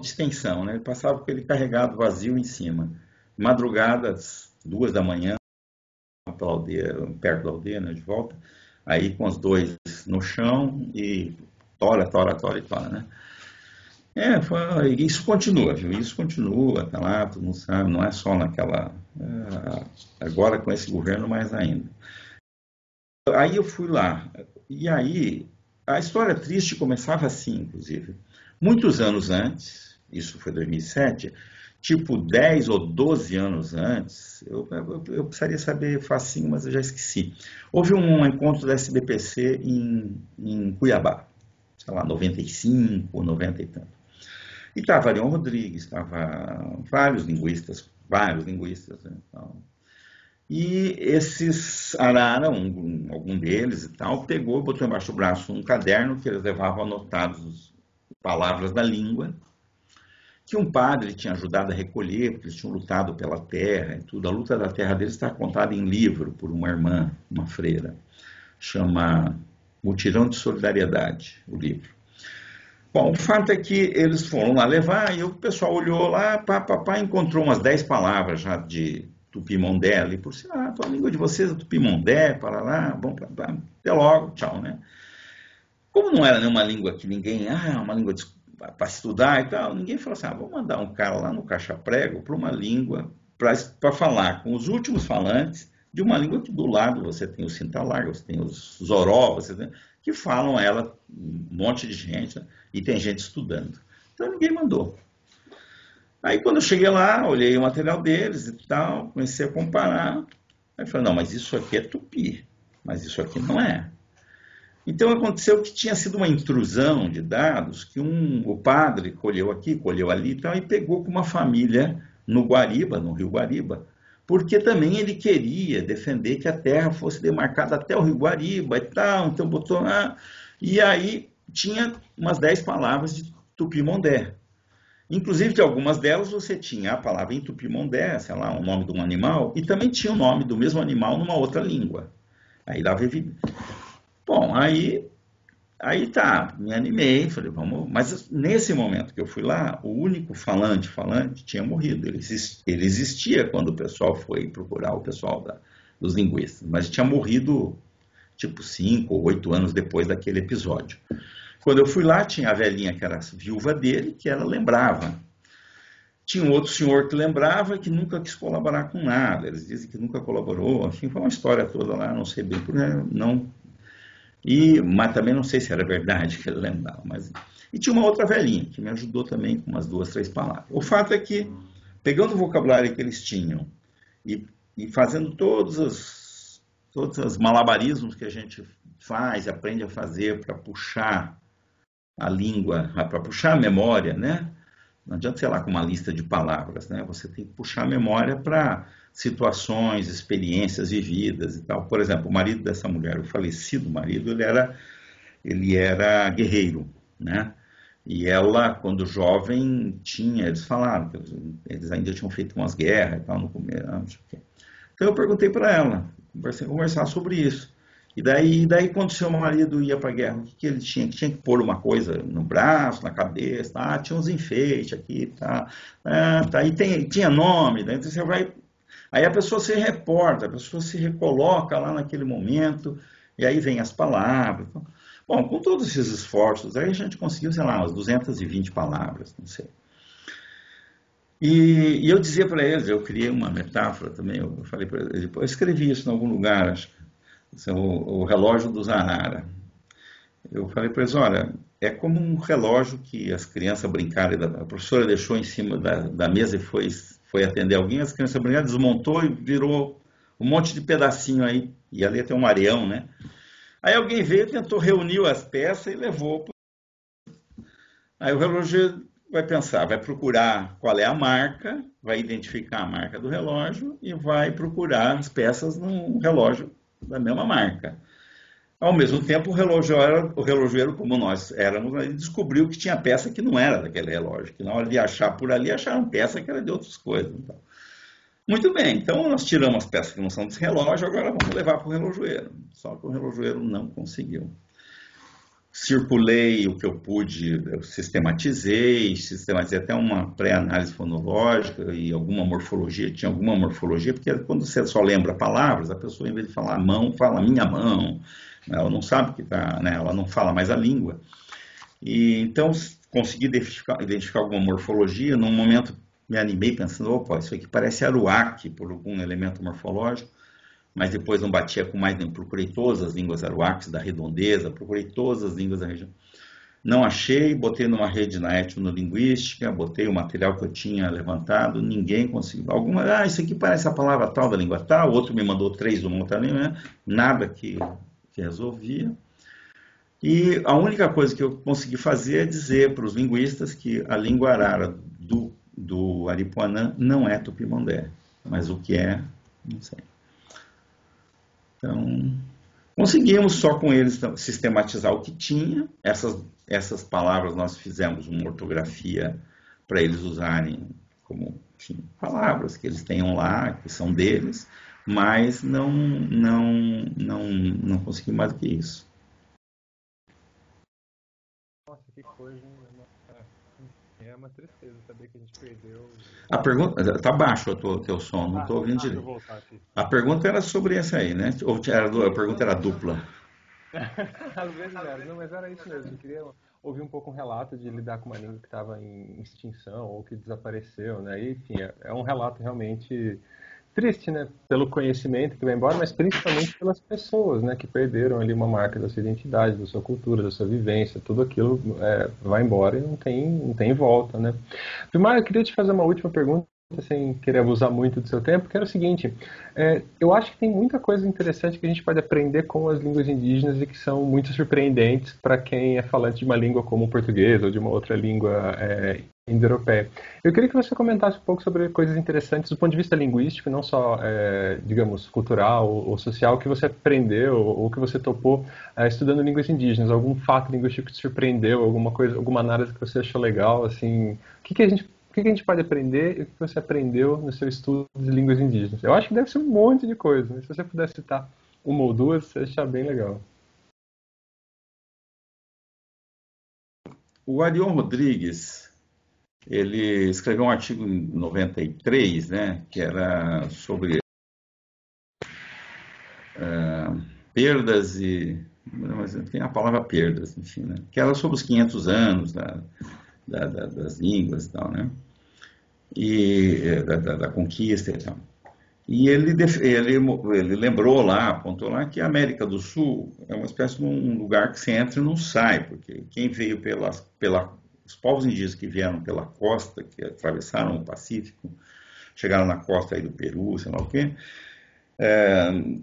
de extensão, né? Ele passava com ele carregado, vazio em cima. Madrugadas, 2 da manhã, pela aldeia, perto da aldeia, né, de volta, aí com os dois no chão e tora, né? Isso continua, viu? Isso continua, tá lá, todo mundo sabe, não é só naquela... agora com esse governo, mais ainda. Aí eu fui lá, e aí a história triste começava assim, inclusive. Muitos anos antes, isso foi 2007, tipo 10 ou 12 anos antes, eu precisaria saber facinho, mas eu já esqueci. Houve um encontro da SBPC em Cuiabá, sei lá, 95 ou 90 e tanto. E estava Arion Rodrigues, estava vários linguistas, né, então. E esses Arara, algum deles e tal, pegou e botou embaixo do braço um caderno que eles levavam anotados palavras da língua que um padre tinha ajudado a recolher, porque eles tinham lutado pela terra e tudo. A luta da terra deles está contada em livro por uma irmã, uma freira, chama Mutirão de Solidariedade, o livro. Bom, o fato é que eles foram lá levar e o pessoal olhou lá, encontrou umas 10 palavras já de Tupimondé ali por cima. A língua de vocês é Tupimondé, para lá, bom, até logo, tchau, né? Como não era nenhuma língua que ninguém, uma língua para estudar e tal, ninguém falou assim, vamos mandar um cara lá no caixa-prego para uma língua, para falar com os últimos falantes de uma língua que do lado você tem os Sintalarga, você tem os Zoró, que falam ela, um monte de gente, né? E tem gente estudando. Então ninguém mandou. Aí quando eu cheguei lá, olhei o material deles e tal, comecei a comparar. Aí falei, não, mas isso aqui é tupi, mas isso aqui não é. Então aconteceu que tinha sido uma intrusão de dados, que o padre colheu aqui, colheu ali e tal, e pegou com uma família no Guariba, no Rio Guariba, porque também ele queria defender que a terra fosse demarcada até o Rio Guariba e tal, então botou lá, e aí tinha umas 10 palavras de Tupimondé. Inclusive, de algumas delas você tinha a palavra em Tupimondé, sei lá, o nome de um animal, e também tinha o nome do mesmo animal numa outra língua. Aí dava evidência. Bom, aí tá, me animei, falei, vamos. Mas nesse momento que eu fui lá, o único falante tinha morrido. Ele existia quando o pessoal foi procurar o pessoal dos linguistas, mas tinha morrido tipo 5 ou 8 anos depois daquele episódio. Quando eu fui lá, tinha a velhinha que era viúva dele, que ela lembrava. Tinha um outro senhor que lembrava que nunca quis colaborar com nada. Eles dizem que nunca colaborou. Enfim, foi uma história toda lá, não sei bem por não. Mas também não sei se era verdade que ele lembrava. E tinha uma outra velhinha que me ajudou também com umas 2, 3 palavras. O fato é que, pegando o vocabulário que eles tinham e fazendo todos os malabarismos que a gente faz, aprende a fazer para puxar a língua, para puxar a memória, né? Não adianta, sei lá, com uma lista de palavras, né? Você tem que puxar a memória para situações, experiências vividas e tal. Por exemplo, o marido dessa mulher, o falecido marido, ele era guerreiro, né? E ela, quando jovem, eles falaram que eles ainda tinham feito umas guerras e tal no começo, não sei o quê. Então eu perguntei para ela, conversar sobre isso. E daí quando seu marido ia para a guerra, o que ele tinha? Que tinha que pôr uma coisa no braço, na cabeça, tinha uns enfeites aqui, e tinha nome, daí você vai. Aí a pessoa se reporta, a pessoa se recoloca lá naquele momento, e aí vem as palavras. Bom, com todos esses esforços, aí a gente conseguiu, sei lá, umas 220 palavras, não sei. E eu dizia para eles, eu criei uma metáfora também, eu falei para eles, eu escrevi isso em algum lugar, acho que. O relógio do Zanara. Eu falei para eles, olha, é como um relógio que as crianças brincaram, a professora deixou em cima da mesa e foi atender alguém, as crianças brincaram, desmontou e virou um monte de pedacinho aí, e ali tem um areião, né? Aí alguém veio, tentou reunir as peças e levou. Aí o relógio vai pensar, vai procurar qual é a marca, vai identificar a marca do relógio e vai procurar as peças num relógio da mesma marca. Ao mesmo tempo, o relojoeiro, como nós éramos, ele descobriu que tinha peça que não era daquele relógio, que na hora de achar por ali, acharam peça que era de outras coisas. Então. Muito bem, então nós tiramos as peças que não são desse relógio, agora vamos levar para o relojoeiro. Só que o relojoeiro não conseguiu. Circulei o que eu pude, eu sistematizei até uma pré-análise fonológica e alguma morfologia, tinha alguma morfologia, porque quando você só lembra palavras, a pessoa, em vez de falar mão, fala minha mão, ela não sabe que está, né, ela não fala mais a língua. E então consegui identificar alguma morfologia, num momento me animei pensando, opa, isso aqui parece aruaque, por algum elemento morfológico, mas depois não batia com mais nenhum. Procurei todas as línguas aruaques da redondeza, procurei todas as línguas da região. Não achei, botei numa rede na etnolinguística, botei o material que eu tinha levantado, ninguém conseguiu. Isso aqui parece a palavra tal da língua tal, o outro me mandou 3 de uma outra língua, né? Nada que resolvia. E a única coisa que eu consegui fazer é dizer para os linguistas que a língua arara do Aripuanã não é Tupimondé, mas o que é, não sei. Então, conseguimos só com eles sistematizar o que tinha. Essas palavras nós fizemos uma ortografia para eles usarem como, enfim, palavras que eles tenham lá, que são deles, mas não consegui mais do que isso. Nossa, que coisa, hein? É uma tristeza saber que a gente perdeu. A pergunta, está baixo o teu som, não estou ouvindo Deixa eu direito. voltar aqui. A pergunta era sobre essa aí, né? Ou a pergunta era dupla? Às vezes era, não, mas era isso mesmo. Eu queria ouvir um pouco um relato de lidar com uma língua que estava em extinção ou que desapareceu, né? E, enfim, é um relato realmente triste, né? Pelo conhecimento que vai embora, mas principalmente pelas pessoas, né? Que perderam ali uma marca da sua identidade, da sua cultura, da sua vivência, tudo aquilo vai embora e não tem volta, né? Vilmar, eu queria te fazer uma última pergunta, sem querer abusar muito do seu tempo, que era o seguinte, eu acho que tem muita coisa interessante que a gente pode aprender com as línguas indígenas e que são muito surpreendentes para quem é falante de uma língua como o português ou de uma outra língua indo-europeia. Eu queria que você comentasse um pouco sobre coisas interessantes do ponto de vista linguístico, não só, digamos, cultural ou social, que você aprendeu ou que você topou estudando línguas indígenas. Algum fato linguístico que te surpreendeu, alguma coisa, alguma análise que você achou legal, assim, o que a gente pode aprender e o que você aprendeu no seu estudo de línguas indígenas? Eu acho que deve ser um monte de coisa, mas se você puder citar uma ou duas, eu achar bem legal. O Arion Rodrigues, ele escreveu um artigo em 93, né, que era sobre perdas e... Mas tem a palavra perdas, enfim, né, que era sobre os 500 anos das línguas e tal, né, e da conquista e tal. E ele lembrou lá, apontou lá, que a América do Sul é uma espécie de um lugar que você entra e não sai, porque quem veio os povos indígenas que vieram pela costa, que atravessaram o Pacífico, chegaram na costa aí do Peru, sei lá o quê,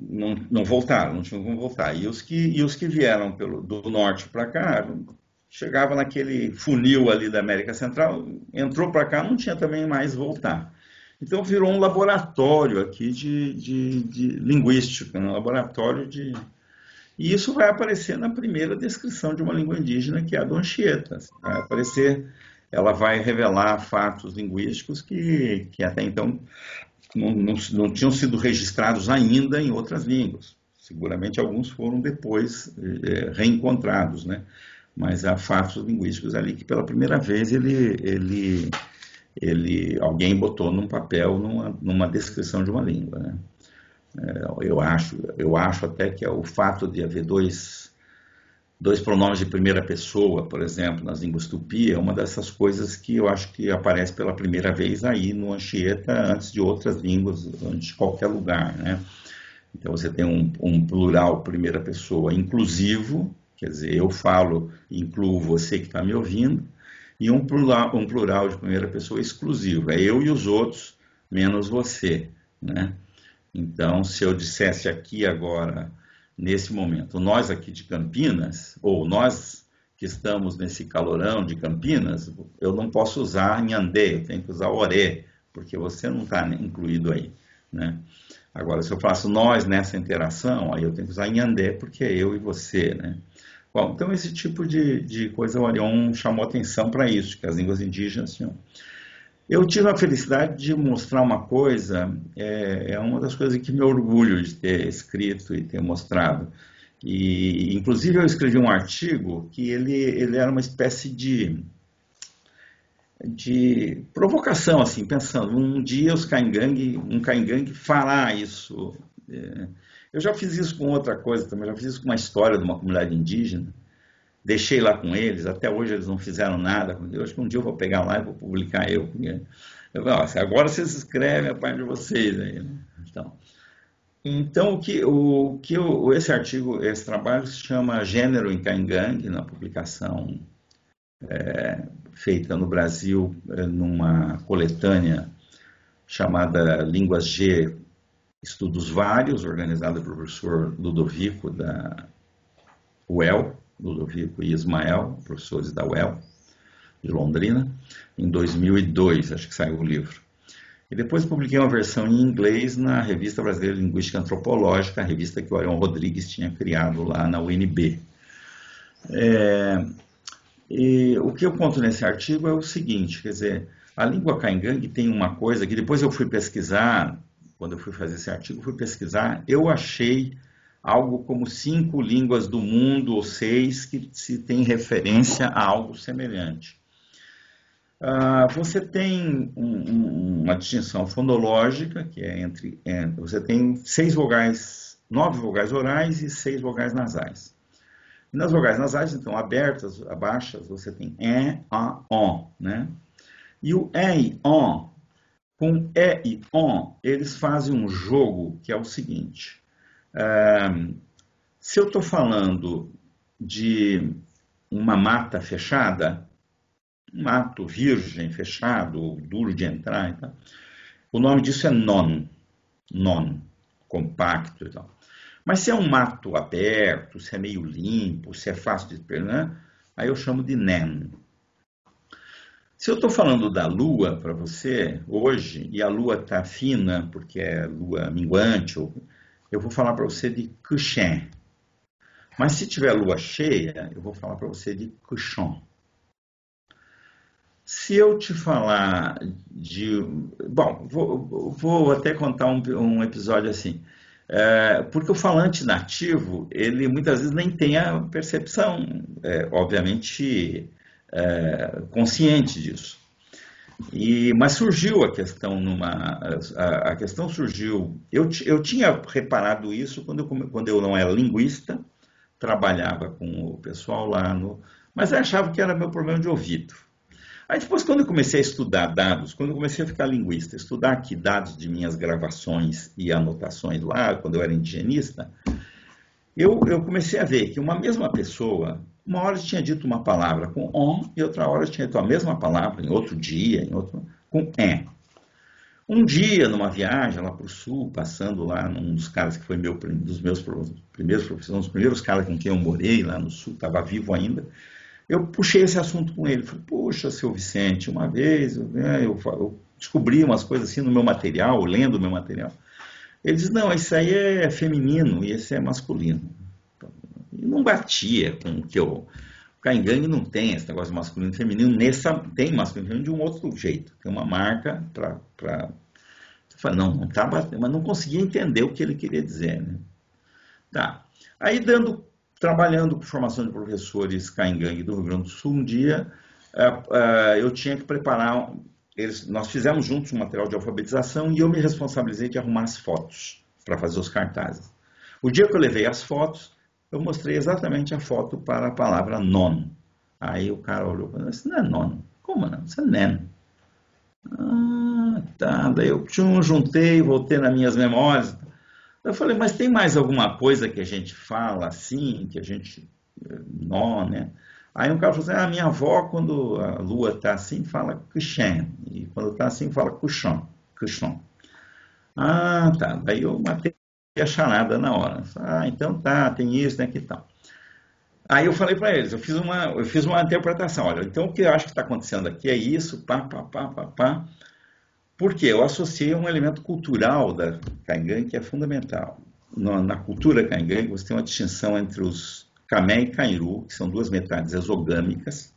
não voltaram, não tinham como voltar. E os que vieram do norte para cá, chegava naquele funil ali da América Central, entrou para cá, não tinha também mais voltar. Então virou um laboratório aqui de linguística, um laboratório de... E isso vai aparecer na primeira descrição de uma língua indígena, que é a do Anchieta. Vai aparecer, ela vai revelar fatos linguísticos que até então não tinham sido registrados ainda em outras línguas. Seguramente alguns foram depois reencontrados, né? Mas há fatos linguísticos ali que pela primeira vez alguém botou num papel, numa descrição de uma língua, né? Eu acho até que é o fato de haver dois pronomes de primeira pessoa, por exemplo, nas línguas tupi, é uma dessas coisas que eu acho que aparece pela primeira vez aí no Anchieta, antes de outras línguas, antes de qualquer lugar, né? Então você tem um plural primeira pessoa inclusivo, quer dizer, eu falo e incluo você que está me ouvindo, e um plural de primeira pessoa exclusivo, é eu e os outros, menos você, né? Então, se eu dissesse aqui agora, nesse momento, nós aqui de Campinas, ou nós que estamos nesse calorão de Campinas, eu não posso usar Nhandê, eu tenho que usar Oré, porque você não está incluído aí, né? Agora, se eu faço nós nessa interação, aí eu tenho que usar Nhandé, porque é eu e você, né? Bom, então esse tipo de coisa o Arion chamou atenção para isso, que as línguas indígenas tinham. Eu tive a felicidade de mostrar uma coisa, é uma das coisas que me orgulho de ter escrito e ter mostrado. E, inclusive, eu escrevi um artigo que ele era uma espécie de provocação, assim, pensando, um dia um caingangue fará isso. Eu já fiz isso com outra coisa também, já fiz isso com uma história de uma comunidade indígena, deixei lá com eles, até hoje eles não fizeram nada, eu acho que um dia eu vou pegar lá e vou publicar eu. Agora vocês escrevem a parte de vocês aí, né? Então esse artigo, esse trabalho se chama Gênero em Caingangue, na publicação feita no Brasil numa coletânea chamada Línguas G, Estudos Vários, organizada pelo professor Ludovico da UEL, Ludovico e Ismael, professores da UEL, de Londrina, em 2002, acho que saiu o livro. E depois publiquei uma versão em inglês na Revista Brasileira de Linguística Antropológica, a revista que o Arion Rodrigues tinha criado lá na UNB. E o que eu conto nesse artigo é o seguinte, quer dizer, a língua caingangue tem uma coisa que depois eu fui pesquisar, quando eu fui fazer esse artigo, fui pesquisar, eu achei algo como 5 línguas do mundo, ou 6, que se tem referência a algo semelhante. Você tem uma distinção fonológica, que é você tem 6 vogais, 9 vogais orais e 6 vogais nasais. E nas vogais nasais, então, abertas, abaixas, você tem E, A, O, né? E o E e O, com E e O, eles fazem um jogo que é o seguinte. Se eu estou falando de uma mata fechada, um mato virgem, fechado, duro de entrar, então, o nome disso é non, compacto e tal. Mas se é um mato aberto, se é meio limpo, se é fácil de perceber, aí eu chamo de nen. Se eu estou falando da lua para você hoje, e a lua está fina, porque é lua minguante, eu vou falar para você de kuchen. Mas se tiver lua cheia, eu vou falar para você de kuchon. Se eu te falar de... Bom, vou até contar um episódio assim. Porque o falante nativo, ele muitas vezes nem tem a percepção, obviamente, consciente disso. Mas surgiu a questão a questão surgiu... Eu tinha reparado isso quando eu não era linguista, trabalhava com o pessoal lá mas eu achava que era meu problema de ouvido. Aí depois, quando eu comecei a estudar dados, quando eu comecei a ficar linguista, estudar aqui dados de minhas gravações e anotações lá, quando eu era indigenista, eu comecei a ver que uma mesma pessoa, uma hora tinha dito uma palavra com on, e outra hora tinha dito a mesma palavra, em outro dia, com en. Um dia, numa viagem lá para o sul, passando lá num dos caras que foi dos meus primeiros professores, um dos primeiros caras com quem eu morei lá no sul, estava vivo ainda, eu puxei esse assunto com ele. Falei, poxa, seu Vicente, uma vez eu descobri umas coisas assim no meu material, lendo o meu material. Ele disse, não, isso aí é feminino e esse é masculino. E não batia com o que O caingangue não tem esse negócio de masculino e feminino, tem masculino e feminino de um outro jeito. Tem uma marca para... Não está batendo, mas não conseguia entender o que ele queria dizer. Né? Tá. Aí trabalhando com formação de professores caingangue do Rio Grande do Sul, um dia eu tinha que preparar, nós fizemos juntos um material de alfabetização e eu me responsabilizei de arrumar as fotos para fazer os cartazes. O dia que eu levei as fotos, eu mostrei exatamente a foto para a palavra non. Aí o cara olhou e disse, não é non. Como não? Isso é nen. Tá. Daí eu juntei, voltei nas minhas memórias. Eu falei, mas tem mais alguma coisa que a gente fala assim, que a gente... Nó, né? Aí um cara falou assim, minha avó, quando a lua está assim, fala kuchen. E quando está assim, fala kuchon. Tá. Daí eu matei a charada na hora. Então tá, tem isso, né, que tal. Aí eu falei para eles, eu fiz uma interpretação. Olha, então o que eu acho que está acontecendo aqui é isso, pá. Porque eu associei um elemento cultural da caingangue que é fundamental. Na cultura caingangue, você tem uma distinção entre os camé e cainru, que são duas metades exogâmicas,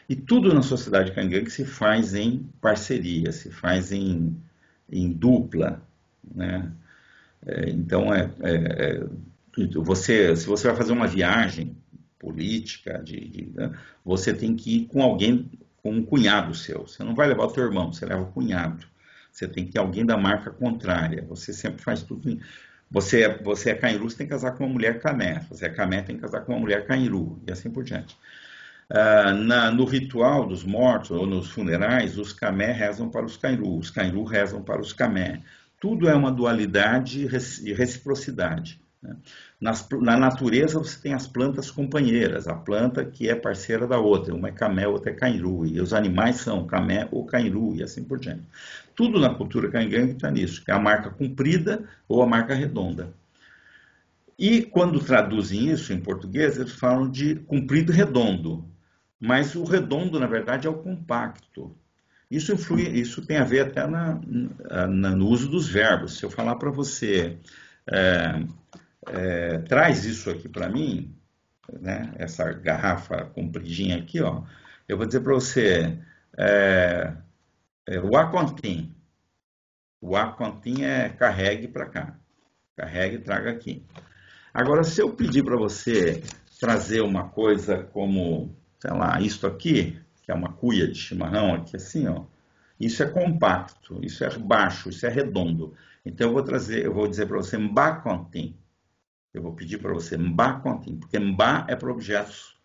e tudo na sociedade caingangue se faz em parceria, se faz em dupla. Né? Então, se você vai fazer uma viagem política, né? Você tem que ir com alguém, com um cunhado seu. Você não vai levar o teu irmão, você leva o cunhado. Você tem que ter alguém da marca contrária. Você sempre faz tudo. Você é cainru, você tem que casar com uma mulher camé. Você é camé, tem que casar com uma mulher cainru. E assim por diante. No ritual dos mortos ou nos funerais, os camé rezam para os cainru. Os cainru rezam para os camé. Tudo é uma dualidade e reciprocidade. Né? Na natureza você tem as plantas companheiras, a planta que é parceira da outra, uma é camé, outra é cainru, e os animais são camé ou cainru, e assim por diante. Tudo na cultura caingangue está nisso, que é a marca comprida ou a marca redonda. E quando traduzem isso em português, eles falam de comprido e redondo, mas o redondo, na verdade, é o compacto. Isso tem a ver até no uso dos verbos. Se eu falar para você... traz isso aqui para mim, né, essa garrafa compridinha aqui, ó, eu vou dizer para você, é, o A contém. O A contém é carregue para cá. Carregue e traga aqui. Agora, se eu pedir para você trazer uma coisa como, sei lá, isto aqui, que é uma cuia de chimarrão, aqui assim, ó, isso é compacto, isso é baixo, isso é redondo. Então eu vou dizer para você mbá contém. Eu vou pedir para você mbá contém, porque mbá é para objetos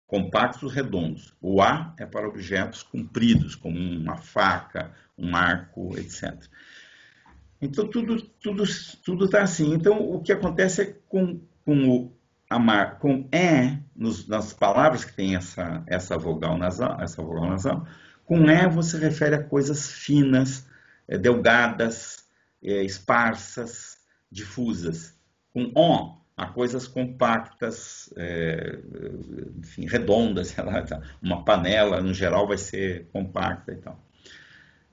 compactos redondos. O A é para objetos compridos, como uma faca, um arco, etc. Então, tudo está assim. Então, o que acontece é com nas palavras que tem essa vogal nasal, com E você refere a coisas finas, delgadas, esparsas, difusas. Com O, a coisas compactas, enfim, redondas, sei lá, uma panela, no geral, vai ser compacta e tal.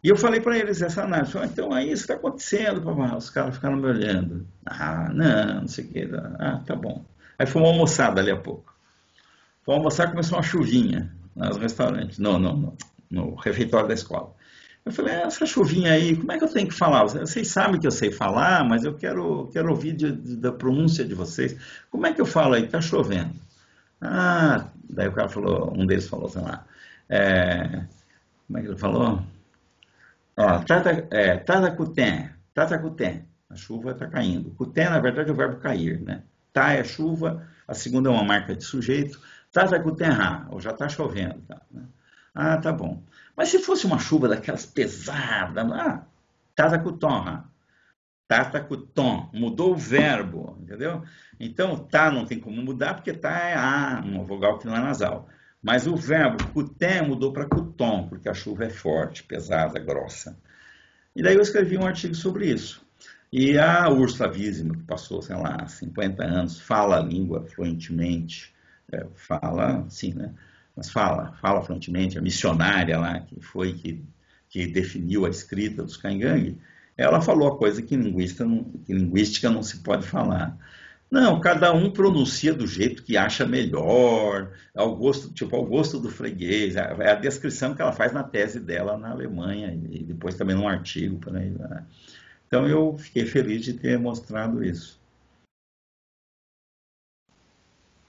E eu falei para eles essa análise. Falei, então é isso que está acontecendo, papai. Os caras ficaram me olhando. Ah, não sei o que. Ah, tá bom. Aí fomos almoçar dali a pouco. Fomos almoçar, começou uma chuvinha nos restaurantes, no refeitório da escola. Eu falei, essa chuvinha aí, como é que eu tenho que falar? Vocês sabem que eu sei falar, mas eu quero ouvir da pronúncia de vocês. Como é que eu falo aí? Tá chovendo. Ah, daí o cara falou, um deles falou, sei lá, como é que ele falou? Ó, tata cutem, a chuva está caindo. Cutem, na verdade, é o verbo cair, né? Tá é chuva, a segunda é uma marca de sujeito. Tata cutem ou já está chovendo. Tá, né? Ah, tá bom. Mas se fosse uma chuva daquelas pesadas, tata cuton, tata cuton, mudou o verbo, entendeu? Então, tá não tem como mudar, porque tá é A, uma vogal que não é nasal. Mas o verbo cutem mudou para cuton, porque a chuva é forte, pesada, grossa. E daí eu escrevi um artigo sobre isso. E a Úrsula Wisema, que passou, sei lá, 50 anos, fala a língua fluentemente, fala, sim, né? Mas fala fluentemente, a missionária lá, que definiu a escrita dos Caingangue, ela falou a coisa que linguística não se pode falar. Não, cada um pronuncia do jeito que acha melhor, ao gosto do freguês. É a descrição que ela faz na tese dela na Alemanha e depois também num artigo. Então eu fiquei feliz de ter mostrado isso.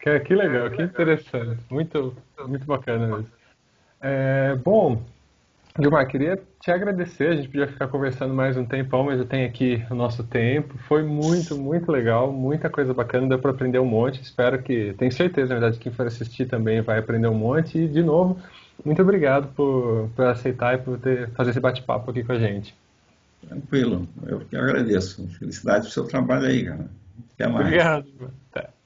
Que legal, que interessante. Muito, muito bacana mesmo. Bom, Gilmar, queria te agradecer. A gente podia ficar conversando mais um tempão, mas eu tenho aqui o nosso tempo. Foi muito, muito legal, muita coisa bacana, deu para aprender um monte. Espero que, tenho certeza, na verdade, quem for assistir também vai aprender um monte. E, de novo, muito obrigado por aceitar e por fazer esse bate-papo aqui com a gente. Tranquilo, eu que agradeço. Felicidade pro seu trabalho aí, cara. Até mais. Obrigado. Até.